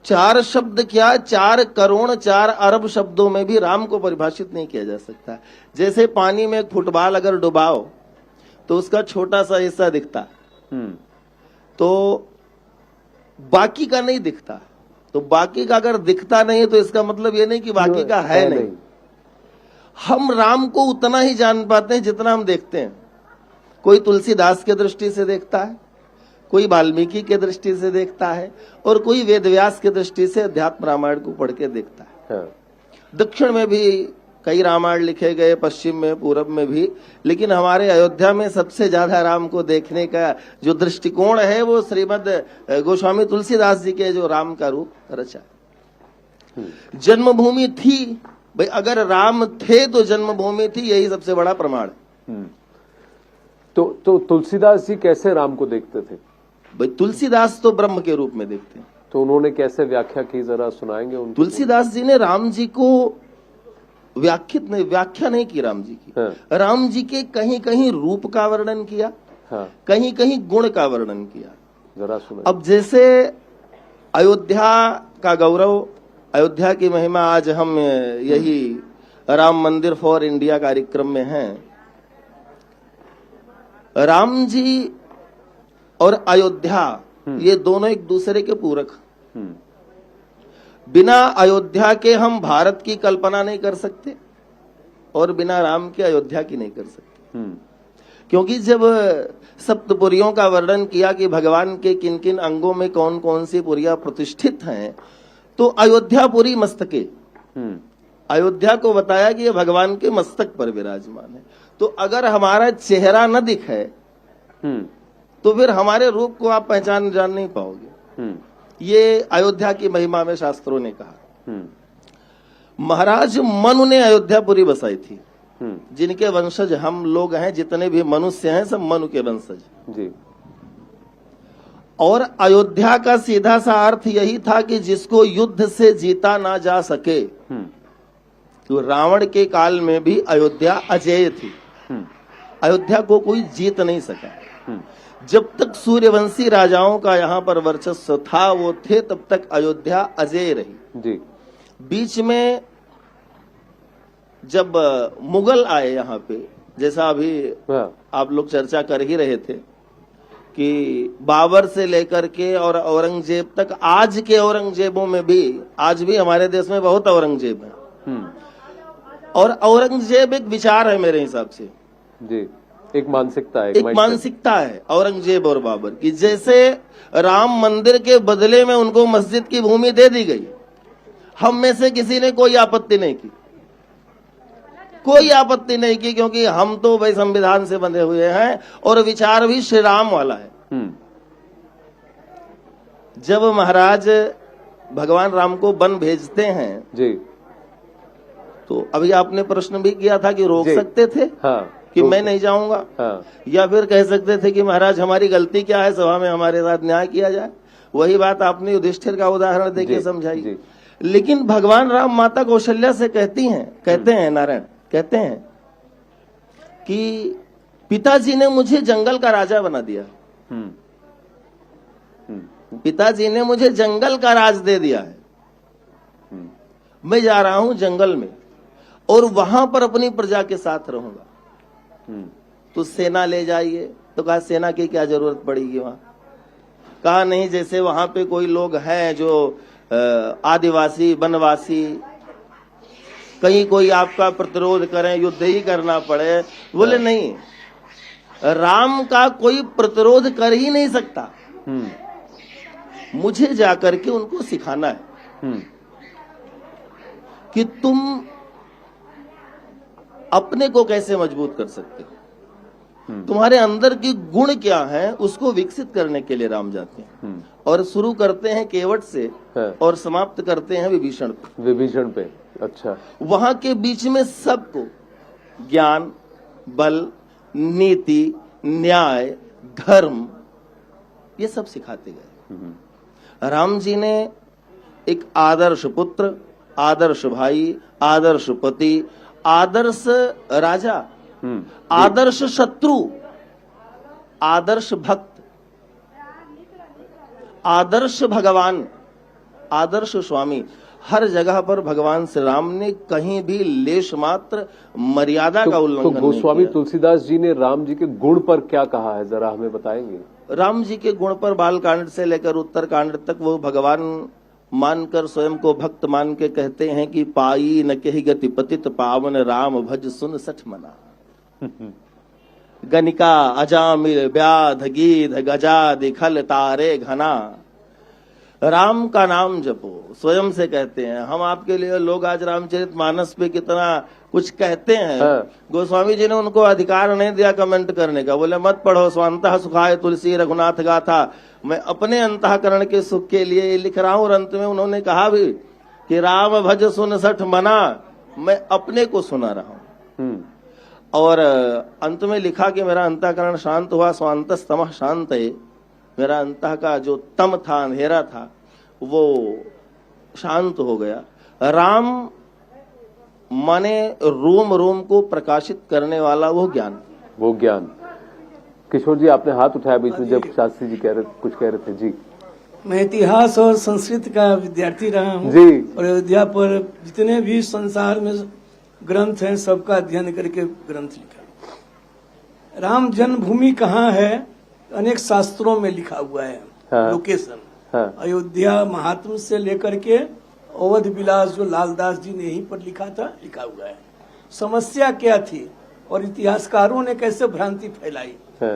4 शब्द क्या 4 करोड़ 4 अरब शब्दों में भी राम को परिभाषित नहीं किया जा सकता। जैसे पानी में एक फुटबॉल अगर डुबाओ तो उसका छोटा सा हिस्सा दिखता, तो बाकी का नहीं दिखता। तो बाकी का अगर दिखता नहीं तो इसका मतलब ये नहीं कि बाकी का है नहीं। हम राम को उतना ही जान पाते हैं जितना हम देखते हैं। कोई तुलसीदास के दृष्टि से देखता है, कोई वाल्मीकि के दृष्टि से देखता है, और कोई वेदव्यास के दृष्टि से अध्यात्म रामायण को पढ़ के देखता है। दक्षिण में भी कई रामायण लिखे गए, पश्चिम में, पूरब में भी, लेकिन हमारे अयोध्या में सबसे ज्यादा राम को देखने का जो दृष्टिकोण है वो श्रीमद गोस्वामी तुलसीदास जी के जो राम का रूप रचा। जन्मभूमि थी भाई, अगर राम थे तो जन्मभूमि थी, यही सबसे बड़ा प्रमाण। तो तुलसीदास जी कैसे राम को देखते थे? भाई तुलसीदास तो ब्रह्म के रूप में देखते हैं। तो उन्होंने कैसे व्याख्या की, जरा सुनाएंगे? तुलसीदास जी ने राम जी को व्याख्या नहीं की राम जी की। हाँ। राम जी के कहीं कहीं रूप का वर्णन किया, हाँ। कहीं कहीं गुण का वर्णन किया। जरा सुनाइए। अब जैसे अयोध्या का गौरव, अयोध्या की महिमा, आज हम यही राम मंदिर फॉर इंडिया कार्यक्रम में हैं। राम जी और अयोध्या ये दोनों एक दूसरे के पूरक। बिना अयोध्या के हम भारत की कल्पना नहीं कर सकते और बिना राम के अयोध्या की नहीं कर सकते। क्योंकि जब सप्तपुरियों का वर्णन किया कि भगवान के किन किन अंगों में कौन कौन सी पुरियां प्रतिष्ठित हैं, तो अयोध्यापुरी मस्तके, अयोध्या को बताया कि ये भगवान के मस्तक पर विराजमान है। तो अगर हमारा चेहरा न दिखे तो फिर हमारे रूप को आप पहचान जान नहीं पाओगे। ये अयोध्या की महिमा में शास्त्रों ने कहा। महाराज मनु ने अयोध्यापुरी बसाई थी, जिनके वंशज हम लोग हैं, जितने भी मनुष्य हैं सब मनु के वंशज जी। और अयोध्या का सीधा सा अर्थ यही था कि जिसको युद्ध से जीता ना जा सके। तो रावण के काल में भी अयोध्या अजेय थी, अयोध्या को कोई जीत नहीं सका। जब तक सूर्यवंशी राजाओं का यहाँ पर वर्चस्व था, वो थे, तब तक अयोध्या अजेय रही जी। बीच में जब मुगल आए यहाँ पे, जैसा अभी आप लोग चर्चा कर ही रहे थे कि बाबर से लेकर के और औरंगजेब तक, आज के औरंगजेबों में भी, आज भी हमारे देश में बहुत औरंगजेब हैं। और औरंगजेब एक विचार है मेरे हिसाब से जी, एक मानसिकता है, एक मानसिकता है औरंगजेब और बाबर की। जैसे राम मंदिर के बदले में उनको मस्जिद की भूमि दे दी गई, हम में से किसी ने कोई आपत्ति नहीं की, कोई आपत्ति नहीं की, क्योंकि हम तो भाई संविधान से बंधे हुए हैं और विचार भी श्री राम वाला है। जब महाराज भगवान राम को वन भेजते हैं जी, तो अभी आपने प्रश्न भी किया था कि रोक सकते थे कि मैं नहीं जाऊंगा, या फिर कह सकते थे कि महाराज हमारी गलती क्या है, सभा में हमारे साथ न्याय किया जाए। वही बात आपने युधिष्ठिर का उदाहरण देके समझाई। लेकिन भगवान राम माता कौशल्या से कहते हैं नारायण कहते हैं कि पिताजी ने मुझे जंगल का राजा बना दिया, पिताजी ने मुझे जंगल का राज दे दिया है। मैं जा रहा हूं जंगल में और वहां पर अपनी प्रजा के साथ रहूंगा। तो सेना ले जाइए, तो कहा सेना की क्या जरूरत पड़ेगी वहां। कहा नहीं, जैसे वहां पे कोई लोग हैं जो आदिवासी वनवासी, कहीं कोई आपका प्रतिरोध करें, युद्ध ही करना पड़े। बोले नहीं, राम का कोई प्रतिरोध कर ही नहीं सकता, मुझे जाकर के उनको सिखाना है कि तुम अपने को कैसे मजबूत कर सकते हो, तुम्हारे अंदर की गुण क्या है, उसको विकसित करने के लिए राम जाते हैं। और शुरू करते हैं केवट से और समाप्त करते हैं विभीषण पे। विभीषण पे, अच्छा। वहां के बीच में सबको ज्ञान, बल, नीति, न्याय, धर्म, ये सब सिखाते गए। राम जी ने एक आदर्श पुत्र, आदर्श भाई, आदर्श पति, आदर्श राजा, आदर्श शत्रु, आदर्श भक्त, आदर्श भगवान, आदर्श स्वामी, हर जगह पर भगवान श्री राम ने कहीं भी लेश मात्र मर्यादा का उल्लंघन नहीं किया। गोस्वामी तुलसीदास जी ने राम जी के गुण पर क्या कहा है, जरा हमें बताएंगे? राम जी के गुण पर बाल कांड से लेकर उत्तर कांड तक वो भगवान मानकर, स्वयं को भक्त मान के कहते हैं कि पाई न कही गति पतित पावन राम भज सुन सठ मना। गनिका अजामिल व्याध गीध गजादि खल तारे घना, राम का नाम जपो, स्वयं से कहते हैं। हम आपके लिए लोग आज रामचरित मानस पे कितना कुछ कहते हैं। गोस्वामी जी ने उनको अधिकार नहीं दिया कमेंट करने का, बोले मत पढ़ो, स्वांतः सुखाय तुलसी रघुनाथ गाथा। मैं अपने अंतःकरण के सुख के लिए लिख रहा हूं। और अंत में उन्होंने कहा भी कि राम भज सुन सठ मना, मैं अपने को सुना रहा हूं। और अंत में लिखा कि मेरा अंतःकरण शांत हुआ, स्वांतस्तमः शांतये, मेरा अंतः का जो तम था, अंधेरा था, वो शांत हो गया। राम माने रोम रोम को प्रकाशित करने वाला वो ज्ञान, वो ज्ञान। किशोर जी, आपने हाथ उठाया बीच में जब शास्त्री जी कुछ कह रहे थे। जी, मैं इतिहास और संस्कृत का विद्यार्थी रहा हूँ जी। और अयोध्या पर जितने भी संसार में ग्रंथ हैं, सबका अध्ययन करके ग्रंथ लिखा। राम जन्मभूमि कहाँ है, अनेक शास्त्रों में लिखा हुआ है। लोकेशन अयोध्या महात्म से लेकर के अवध विलास, जो लालदास जी ने यहीं पर लिखा था, लिखा हुआ है। समस्या क्या थी और इतिहासकारों ने कैसे भ्रांति फैलाई,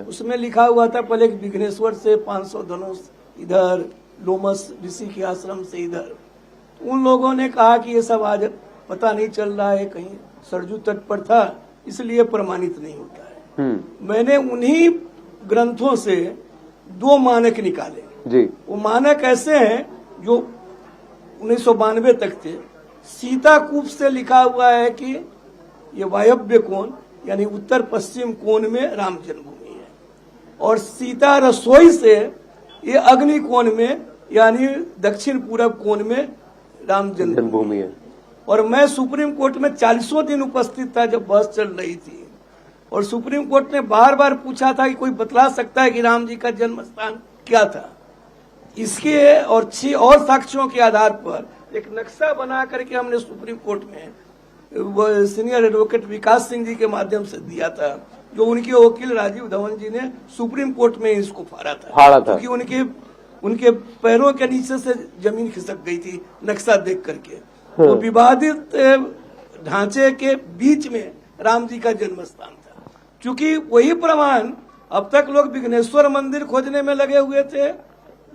उसमें लिखा हुआ था। पहले विघ्नेश्वर से 500 धनुष इधर, लोमस ऋषि के आश्रम से इधर। उन लोगों ने कहा कि ये सब आज पता नहीं चल रहा है, कहीं सरजू तट पर था, इसलिए प्रमाणित नहीं होता है। मैंने उन्हीं ग्रंथों से 2 मानक निकाले जी। वो मानक ऐसे हैं जो 1992 तक थे। सीता कूप से लिखा हुआ है कि ये वायव्य कोण यानी उत्तर पश्चिम कोण में राम जन्मभूमि है, और सीता रसोई से ये अग्नि कोण में यानी दक्षिण पूरब कोण में राम जन्मभूमि है। और मैं सुप्रीम कोर्ट में 40 दिन उपस्थित था जब बहस चल रही थी, और सुप्रीम कोर्ट ने बार बार पूछा था कि कोई बतला सकता है कि राम जी का जन्म स्थान क्या था। इसके और 6 और साक्ष्यों के आधार पर एक नक्शा बना करके हमने सुप्रीम कोर्ट में सीनियर एडवोकेट विकास सिंह जी के माध्यम से दिया था, जो उनके वकील राजीव धवन जी ने सुप्रीम कोर्ट में इसको फाड़ा था क्योंकि उनके पैरों के नीचे से जमीन खिसक गई थी नक्शा देख करके। तो विवादित ढांचे के बीच में राम जी का जन्म स्थान था। क्योंकि वही प्रमाण अब तक लोग विघ्नेश्वर मंदिर खोजने में लगे हुए थे,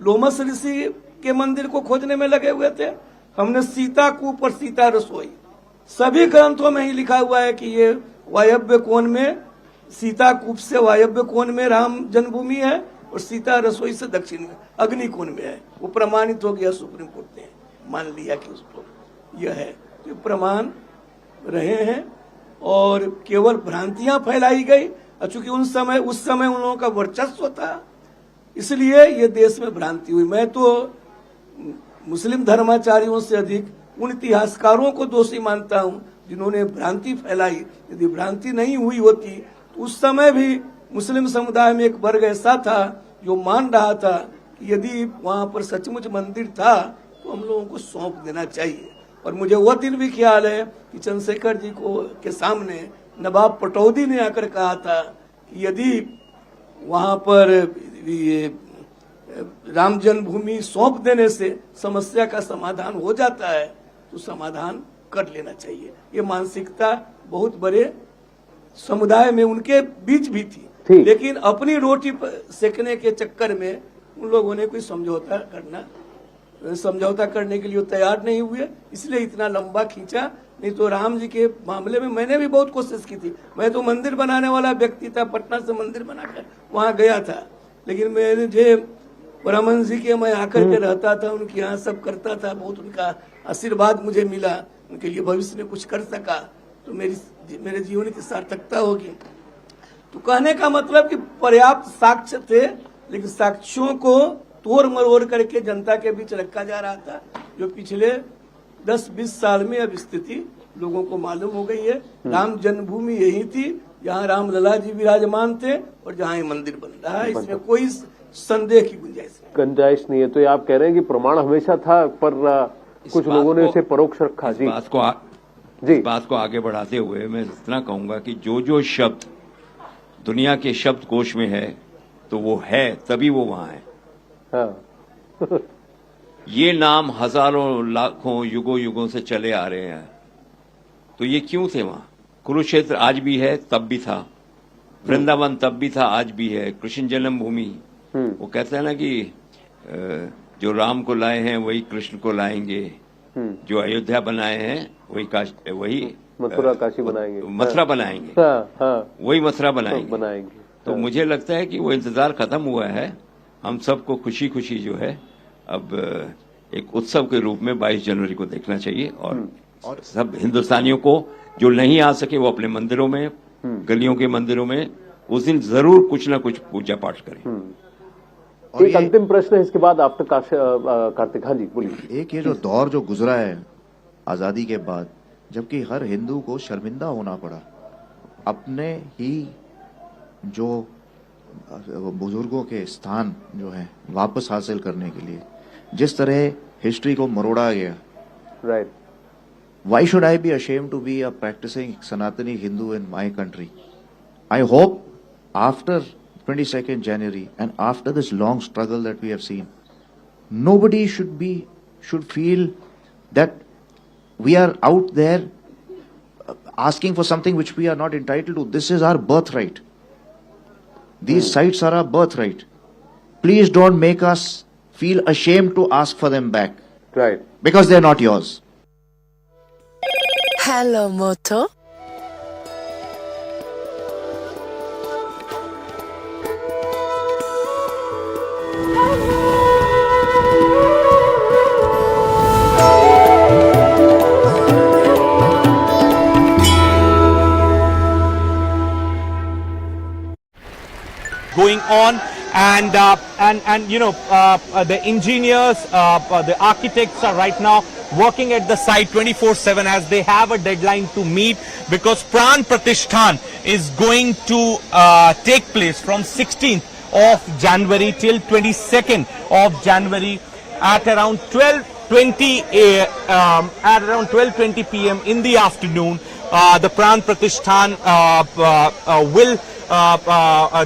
लोमस ऋषि के मंदिर को खोजने में लगे हुए थे। हमने सीता कूप और सीता रसोई सभी ग्रंथों में ही लिखा हुआ है कि ये वायव्य कोण में, सीता कूप से वायव्य कोण में राम जन्मभूमि है, और सीता रसोई से दक्षिण में अग्नि कोण में है। वो प्रमाणित हो गया, सुप्रीम कोर्ट ने मान लिया कि उसको यह है। तो प्रमाण रहे हैं और केवल भ्रांतियां फैलाई गई। चूंकि उस समय उन लोगों का वर्चस्व था, इसलिए ये देश में भ्रांति हुई। मैं तो मुस्लिम धर्माचार्यों से अधिक उन इतिहासकारों को दोषी मानता हूं जिन्होंने भ्रांति फैलाई। यदि भ्रांति नहीं हुई होती तो उस समय भी मुस्लिम समुदाय में एक वर्ग ऐसा था जो मान रहा था कि यदि वहां पर सचमुच मंदिर था तो हम लोगों को सौंप देना चाहिए। और मुझे वह दिन भी ख्याल है कि चंद्रशेखर जी को के सामने नवाब पटौदी ने आकर कहा था कि यदि वहां पर ये राम जन्मभूमि सौंप देने से समस्या का समाधान हो जाता है तो समाधान कर लेना चाहिए। ये मानसिकता बहुत बड़े समुदाय में उनके बीच भी थी, लेकिन अपनी रोटी सेकने के चक्कर में उन लोगों ने कोई समझौता करने के लिए तैयार नहीं हुए, इसलिए इतना लंबा खींचा। नहीं तो राम जी के मामले में मैंने भी बहुत कोशिश की थी। मैं तो मंदिर बनाने वाला व्यक्ति था, पटना से मंदिर बनाकर वहां गया था, लेकिन मेरे जो परमहंस जी के मैं आकर के रहता था, उनके यहाँ सब करता था, बहुत उनका आशीर्वाद मुझे मिला, उनके लिए भविष्य में कुछ कर सका तो मेरे जीवन की सार्थकता होगी। तो कहने का मतलब कि पर्याप्त साक्ष्य थे, लेकिन साक्ष्यों को तोड़ मरोड़ करके जनता के बीच रखा जा रहा था, जो पिछले 10-20 साल में अब स्थिति लोगों को मालूम हो गई है। राम जन्मभूमि यही थी जहाँ राम लला जी विराजमान थे और जहाँ ये मंदिर बन रहा है, इसमें कोई संदेह की गुंजाइश नहीं है। तो ये आप कह रहे हैं कि प्रमाण हमेशा था, पर कुछ लोगों ने इसे परोक्ष रखा। जी, इस बात को आगे बढ़ाते हुए मैं इतना कहूंगा कि जो शब्द दुनिया के शब्द कोश में है तो वो है, तभी वो वहां है। हाँ। ये नाम हजारों लाखों युगों से चले आ रहे हैं, तो ये क्यों थे वहां? कुरुक्षेत्र आज भी है, तब भी था। वृंदावन तब भी था, आज भी है। कृष्ण जन्मभूमि, वो कहते हैं ना कि जो राम को लाए हैं वही कृष्ण को लाएंगे, जो अयोध्या बनाए हैं वही मथुरा काशी बनाएंगे, मथुरा बनाएंगे, वही मथुरा बनाएंगे। तो मुझे लगता है कि वो इंतजार खत्म हुआ है। हम सबको खुशी खुशी जो है अब एक उत्सव के रूप में 22 जनवरी को देखना चाहिए, और सब हिंदुस्तानियों को जो नहीं आ सके वो अपने मंदिरों में, गलियों के मंदिरों में उस दिन जरूर कुछ ना कुछ पूजा पाठ करें। और एक अंतिम प्रश्न है इसके बाद आफ्टर कार्तिक। हाँ जी, बोलिए। एक ये जो दौर जो गुजरा है आजादी के बाद, जबकि हर हिंदू को शर्मिंदा होना पड़ा अपने ही जो बुजुर्गों के स्थान जो है वापस हासिल करने के लिए, जिस तरह हिस्ट्री को मरोड़ा गया। Right. Why should I be ashamed to be a practicing Sanatani Hindu in my country? I hope after 22nd January and after this long struggle that we have seen, nobody should feel that we are out there asking for something which we are not entitled to. This is our birthright. These sites are our birthright. Please don't make us feel ashamed to ask for them back. Right. Because they're not yours. Hello, Moto. Going on, and you know, the engineers, the architects are right now working at the site 24/7 as they have a deadline to meet, because Pran Pratishthan is going to take place from 16th of January till 22nd of January at around 12:20 p.m. in the afternoon. The Pran Pratishthan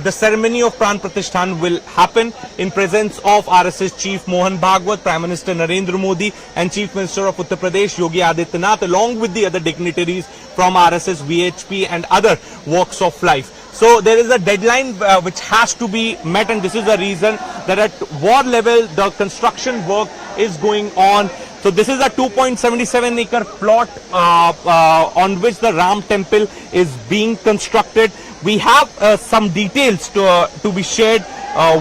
the ceremony of Pran Pratishthan will happen in presence of RSS Chief Mohan Bhagwat, Prime Minister Narendra Modi and Chief Minister of Uttar Pradesh Yogi Adityanath, along with the other dignitaries from RSS, VHP and other walks of life. So there is a deadline which has to be met, and this is the reason that at war level the construction work is going on. So this is a 2.77 acre plot on which the Ram temple is being constructed. We have some details to be shared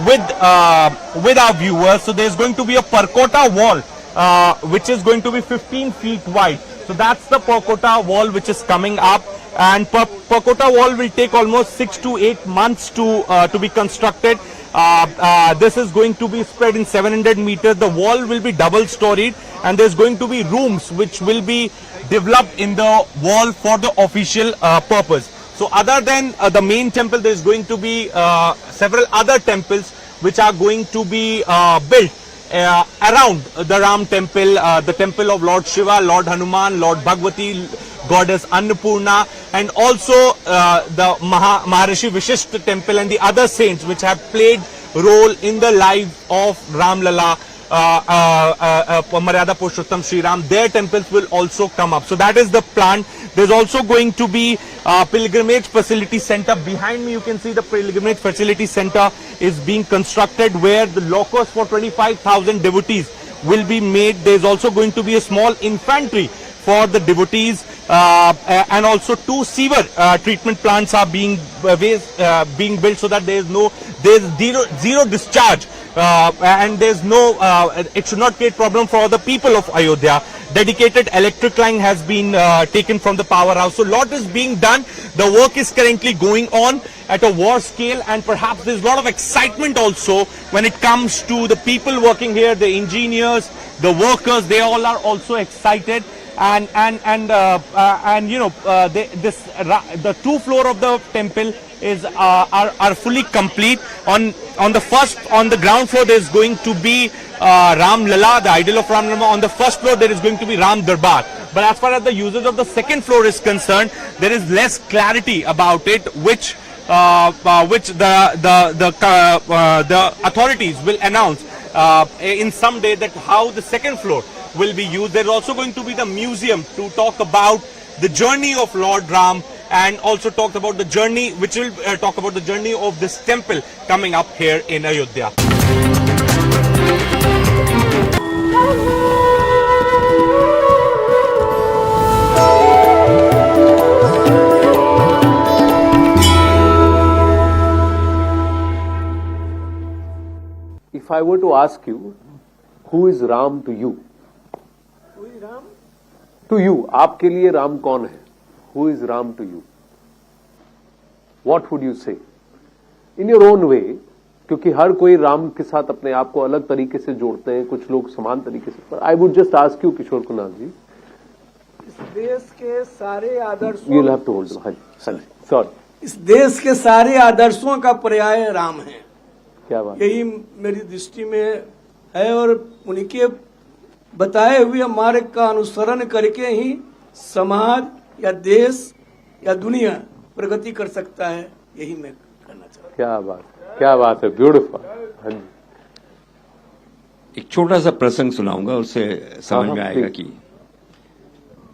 with our viewers. So there's going to be a Parkota wall which is going to be 15 feet wide. So that's the Parkota wall which is coming up, and Parkota wall will take almost 6 to 8 months to be constructed. This is going to be spread in 700 meters. The wall will be double storied, and there's going to be rooms which will be developed in the wall for the official purpose. So other than the main temple, there is going to be several other temples which are going to be built around the Ram temple, the temple of Lord Shiva, Lord Hanuman, Lord Bhagwati, Goddess Annapurna, and also the Maharishi Vishishta temple and the other saints which have played role in the life of Ram Lalla, Maryada Purushottam Shri Ram. Their temples will also come up. So that is the plan. There's also going to be pilgrimage facility center. Behind me you can see the pilgrimage facility center is being constructed, where the locus for 25,000 devotees will be made. There's also going to be a small infantry for the devotees, and also 2 sewer treatment plants are being built, so that there's zero discharge, and there's no it should not create problem for the people of Ayodhya. Dedicated electric line has been taken from the powerhouse. So lot is being done. The work is currently going on at a war scale, and perhaps there's a lot of excitement also when it comes to the people working here, the engineers, the workers. They all are also excited. And you know, the 2 floor of the temple is are fully complete. On the ground floor there is going to be Ram Lalla, the idol of Ram Lalla. On the first floor there is going to be Ram Darbar. But as far as the usage of the second floor is concerned, there is less clarity about it, which the authorities will announce in some day, that how the second floor will be used. There is also going to be the museum to talk about the journey of Lord Ram, and also talk about the journey, which will talk about the journey of this temple coming up here in Ayodhya. If I were to ask you, who is Ram to you? Who is Ram? To you, आपके लिए राम कौन है? Who is Ram to you? What would you say? In your own way, क्योंकि हर कोई राम के साथ अपने आप को अलग तरीके से जोड़ते हैं, कुछ लोग समान तरीके से. पर I would just ask you, Kishore Kunal जी. इस देश के सारे आदर्शों, You'll have to hold on. हाँ जी, sorry. इस देश के सारे आदर्शों का पर्याय राम है. क्या बात? यही मेरी दृष्टि में है, और उनके बताए हुए मार्ग का अनुसरण करके ही समाज या देश या दुनिया प्रगति कर सकता है. यही मैं करना चाहता हूँ. क्या बात है, ब्यूटीफुल. हाँ जी. एक छोटा सा प्रसंग सुनाऊंगा, उससे समझ में आएगा कि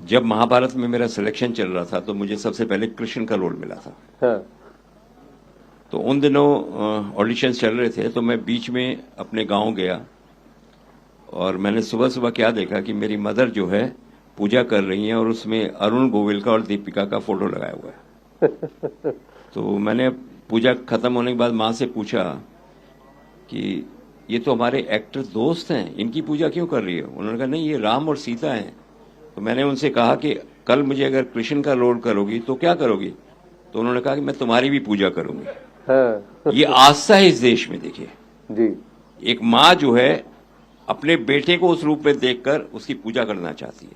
जब महाभारत में मेरा सिलेक्शन चल रहा था, तो मुझे सबसे पहले कृष्ण का रोल मिला था. हाँ. तो उन दिनों ऑडिशंस चल रहे थे, तो मैं बीच में अपने गांव गया, और मैंने सुबह सुबह क्या देखा कि मेरी मदर जो है पूजा कर रही हैं, और उसमें अरुण गोविल का और दीपिका का फोटो लगाया हुआ है. तो मैंने पूजा खत्म होने के बाद माँ से पूछा कि ये तो हमारे एक्टर दोस्त हैं, इनकी पूजा क्यों कर रही है? उन्होंने कहा नहीं, ये राम और सीता हैं. तो मैंने उनसे कहा कि कल मुझे अगर कृष्ण का रोल करोगी तो क्या करोगी? तो उन्होंने कहा कि मैं तुम्हारी भी पूजा करूंगी. हाँ. ये आस्था है इस देश में. देखिए जी, एक माँ जो है अपने बेटे को उस रूप में देखकर उसकी पूजा करना चाहती है.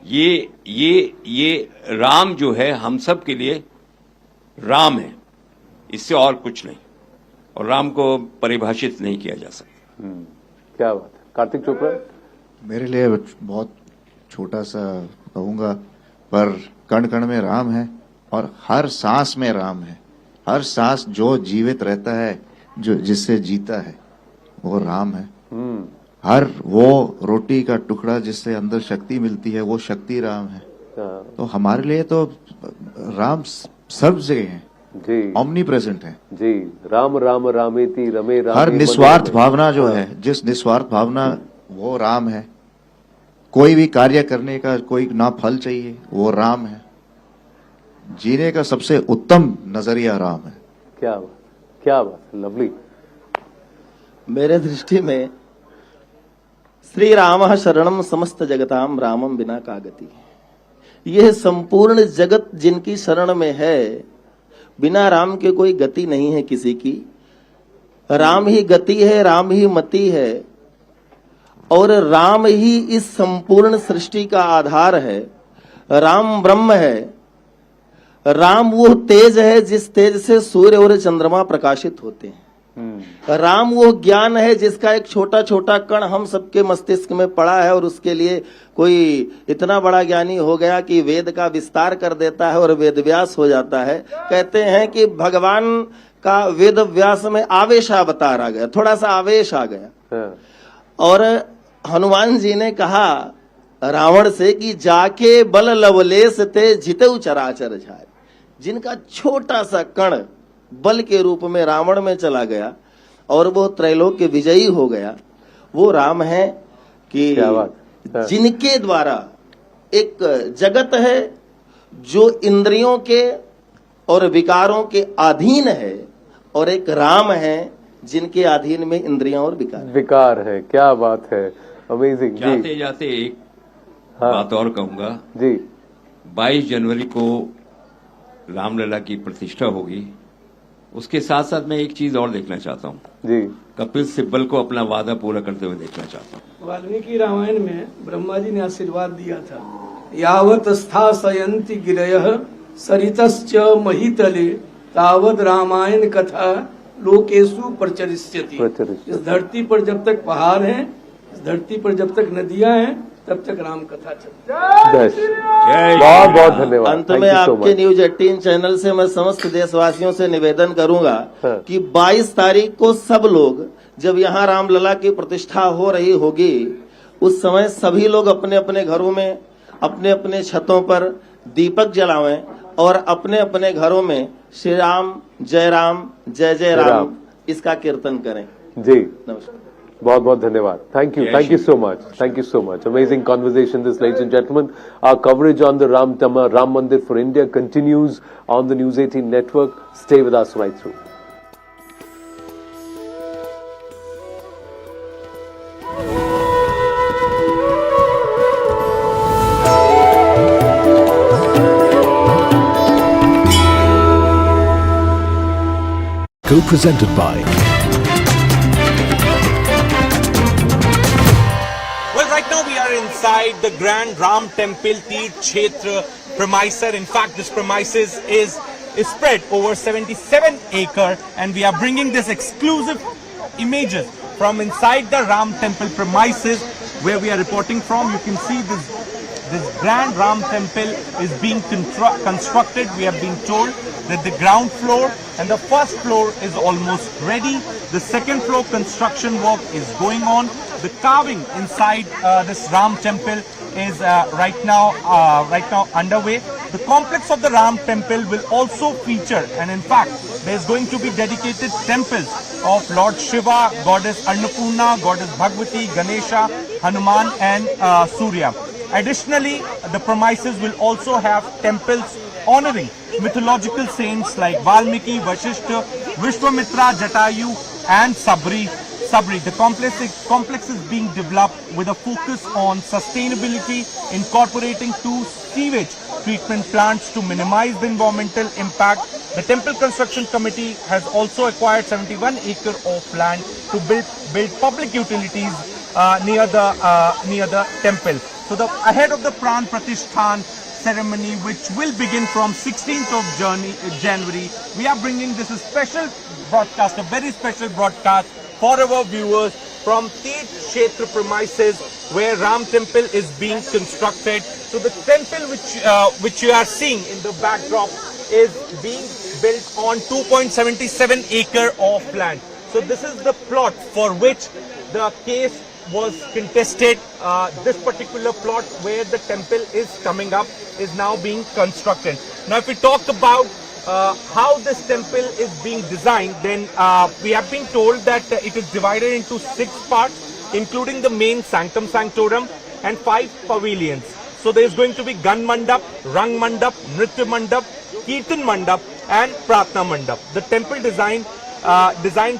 ये राम जो है हम सब के लिए राम है, इससे और कुछ नहीं, और राम को परिभाषित नहीं किया जा सकता. क्या बात है. कार्तिक चोपड़ा. मेरे लिए बहुत छोटा सा कहूंगा, पर कण कण में राम है, और हर सांस में राम है. हर सांस जो जीवित रहता है, जो जिससे जीता है, वो राम है. हर वो रोटी का टुकड़ा जिससे अंदर शक्ति मिलती है, वो शक्ति राम है. तो हमारे लिए तो राम सब जगह है जी, ऑमनी प्रेजेंट है जी. राम राम रामेति रमे रामे. हर निस्वार्थ भावना जो है, जिस निस्वार्थ भावना, वो राम है. कोई भी कार्य करने का कोई ना फल चाहिए, वो राम है. जीने का सबसे उत्तम नजरिया राम है. क्या बात, क्या बात. लवली. मेरे दृष्टि में श्री राम शरणम समस्त जगताम रामम बिना का गति. यह संपूर्ण जगत जिनकी शरण में है, बिना राम के कोई गति नहीं है किसी की. राम ही गति है, राम ही मति है, और राम ही इस संपूर्ण सृष्टि का आधार है. राम ब्रह्म है. राम वो तेज है जिस तेज से सूर्य और चंद्रमा प्रकाशित होते हैं. राम वो ज्ञान है जिसका एक छोटा छोटा कण हम सबके मस्तिष्क में पड़ा है, और उसके लिए कोई इतना बड़ा ज्ञानी हो गया कि वेद का विस्तार कर देता है और वेद व्यास हो जाता है. कहते हैं कि भगवान का वेद व्यास में आवेश अवतार आ गया, थोड़ा सा आवेश आ गया। और हनुमान जी ने कहा रावण से कि जाके बल लवलेश ते जितेउ चराचर झाय। जिनका छोटा सा कण बल के रूप में रावण में चला गया और वो त्रैलोक्य विजयी हो गया, वो राम है कि जिनके द्वारा एक जगत है जो इंद्रियों के और विकारों के अधीन है, और एक राम है जिनके अधीन में इंद्रियां और विकार है। क्या बात है, अमेजिंग। जाते जाते एक बात और कहूंगा जी। 22 जनवरी को रामलला की प्रतिष्ठा होगी, उसके साथ साथ मैं एक चीज और देखना चाहता हूँ जी। कपिल सिब्बल को अपना वादा पूरा करते हुए देखना चाहता हूँ। वाल्मीकि रामायण में ब्रह्मा जी ने आशीर्वाद दिया था, यावत स्थासयन्ति गिरयः सरितश्च महीतले तावद रामायण कथा लोकेषु प्रचरिष्यति। इस धरती पर जब तक पहाड़ हैं, इस धरती पर जब तक नदियां हैं, तब तक राम कथा चलती है। बहुत बहुत धन्यवाद। अंत में आपके न्यूज 18 चैनल से मैं समस्त देशवासियों से निवेदन करूंगा कि 22 तारीख को सब लोग, जब यहाँ रामलला की प्रतिष्ठा हो रही होगी, उस समय सभी लोग अपने अपने घरों में, अपने अपने छतों पर दीपक जलावें और अपने अपने घरों में श्री राम जय राम इसका कीर्तन करें। जी, नमस्कार। बहुत बहुत धन्यवाद। Thank you so much. Amazing conversation this, ladies and gentlemen. Our coverage on the Ram Mandir for India continues on the News 18 network. Stay with us right through. Co-presented by inside the Grand Ram Temple Teerth Kshetra premises. In fact, this premises is spread over 77 acres, and we are bringing this exclusive images from inside the Ram Temple premises where we are reporting from. You can see this Grand Ram Temple is being constructed. We have been told that the ground floor and the first floor is almost ready. The second floor construction work is going on. The carving inside this Ram Temple is right now underway. The complex of the Ram Temple will also feature, and in fact, there is going to be dedicated temples of Lord Shiva, Goddess Annapurna, Goddess Bhagwati, Ganesha, Hanuman, and Surya. Additionally, the premises will also have temples honoring mythological saints like Valmiki, Vashishta, Vishwamitra, Jatayu, and Sabri. The complex is being developed with a focus on sustainability, incorporating 2 sewage treatment plants to minimize the environmental impact. The Temple Construction Committee has also acquired 71 acres of land to build public utilities near the temple. So ahead of the Pran Pratishthan ceremony, which will begin from 16th of January, we are bringing this special broadcast, a very special broadcast for our viewers from Teerth Kshetra premises where Ram Temple is being constructed. So the temple which you are seeing in the backdrop is being built on 2.77 acre of land. So this is the plot for which the case was contested. This particular plot where the temple is coming up is now being constructed. Now if we talk about how this temple is being designed, then we have been told that it is divided into 6 parts, including the main sanctum sanctorum and 5 pavilions. So there is going to be Gan Mandap, Rang Mandap, Nritya Mandap, Kirtan Mandap, and Pratna Mandap. The temple designed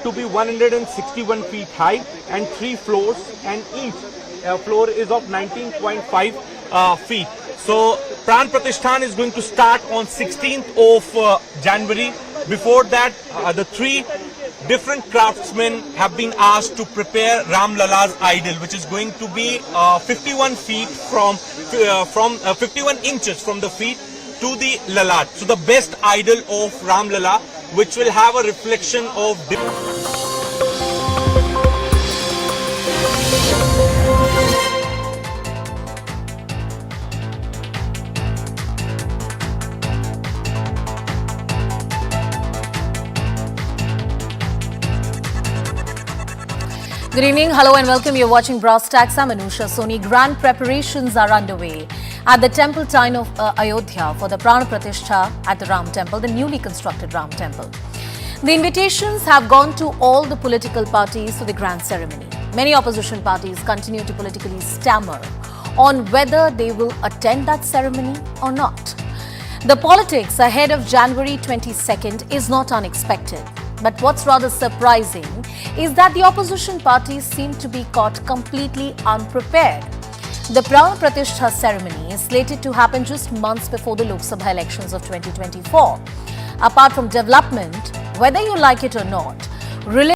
to be 161 feet high and 3 floors, and each floor is of 19.5 feet. So Pran Pratishthan is going to start on 16th of January. Before that, the 3 different craftsmen have been asked to prepare Ram Lala's idol, which is going to be 51 feet from 51 inches from the feet to the Lalat. So the best idol of Ram Lala, which will have a reflection of Good evening, hello and welcome. You're watching Brass Tacks. I'm Anusha Soni. Grand preparations are underway at the temple town of Ayodhya for the Pran Pratishtha at the Ram Temple, the newly constructed Ram Temple. The invitations have gone to all the political parties for the grand ceremony. Many opposition parties continue to politically stammer on whether they will attend that ceremony or not. The politics ahead of January 22nd is not unexpected. But what's rather surprising is that the opposition parties seem to be caught completely unprepared. The Pran Pratishtha ceremony is slated to happen just months before the Lok Sabha elections of 2024. Apart from development, whether you like it or not,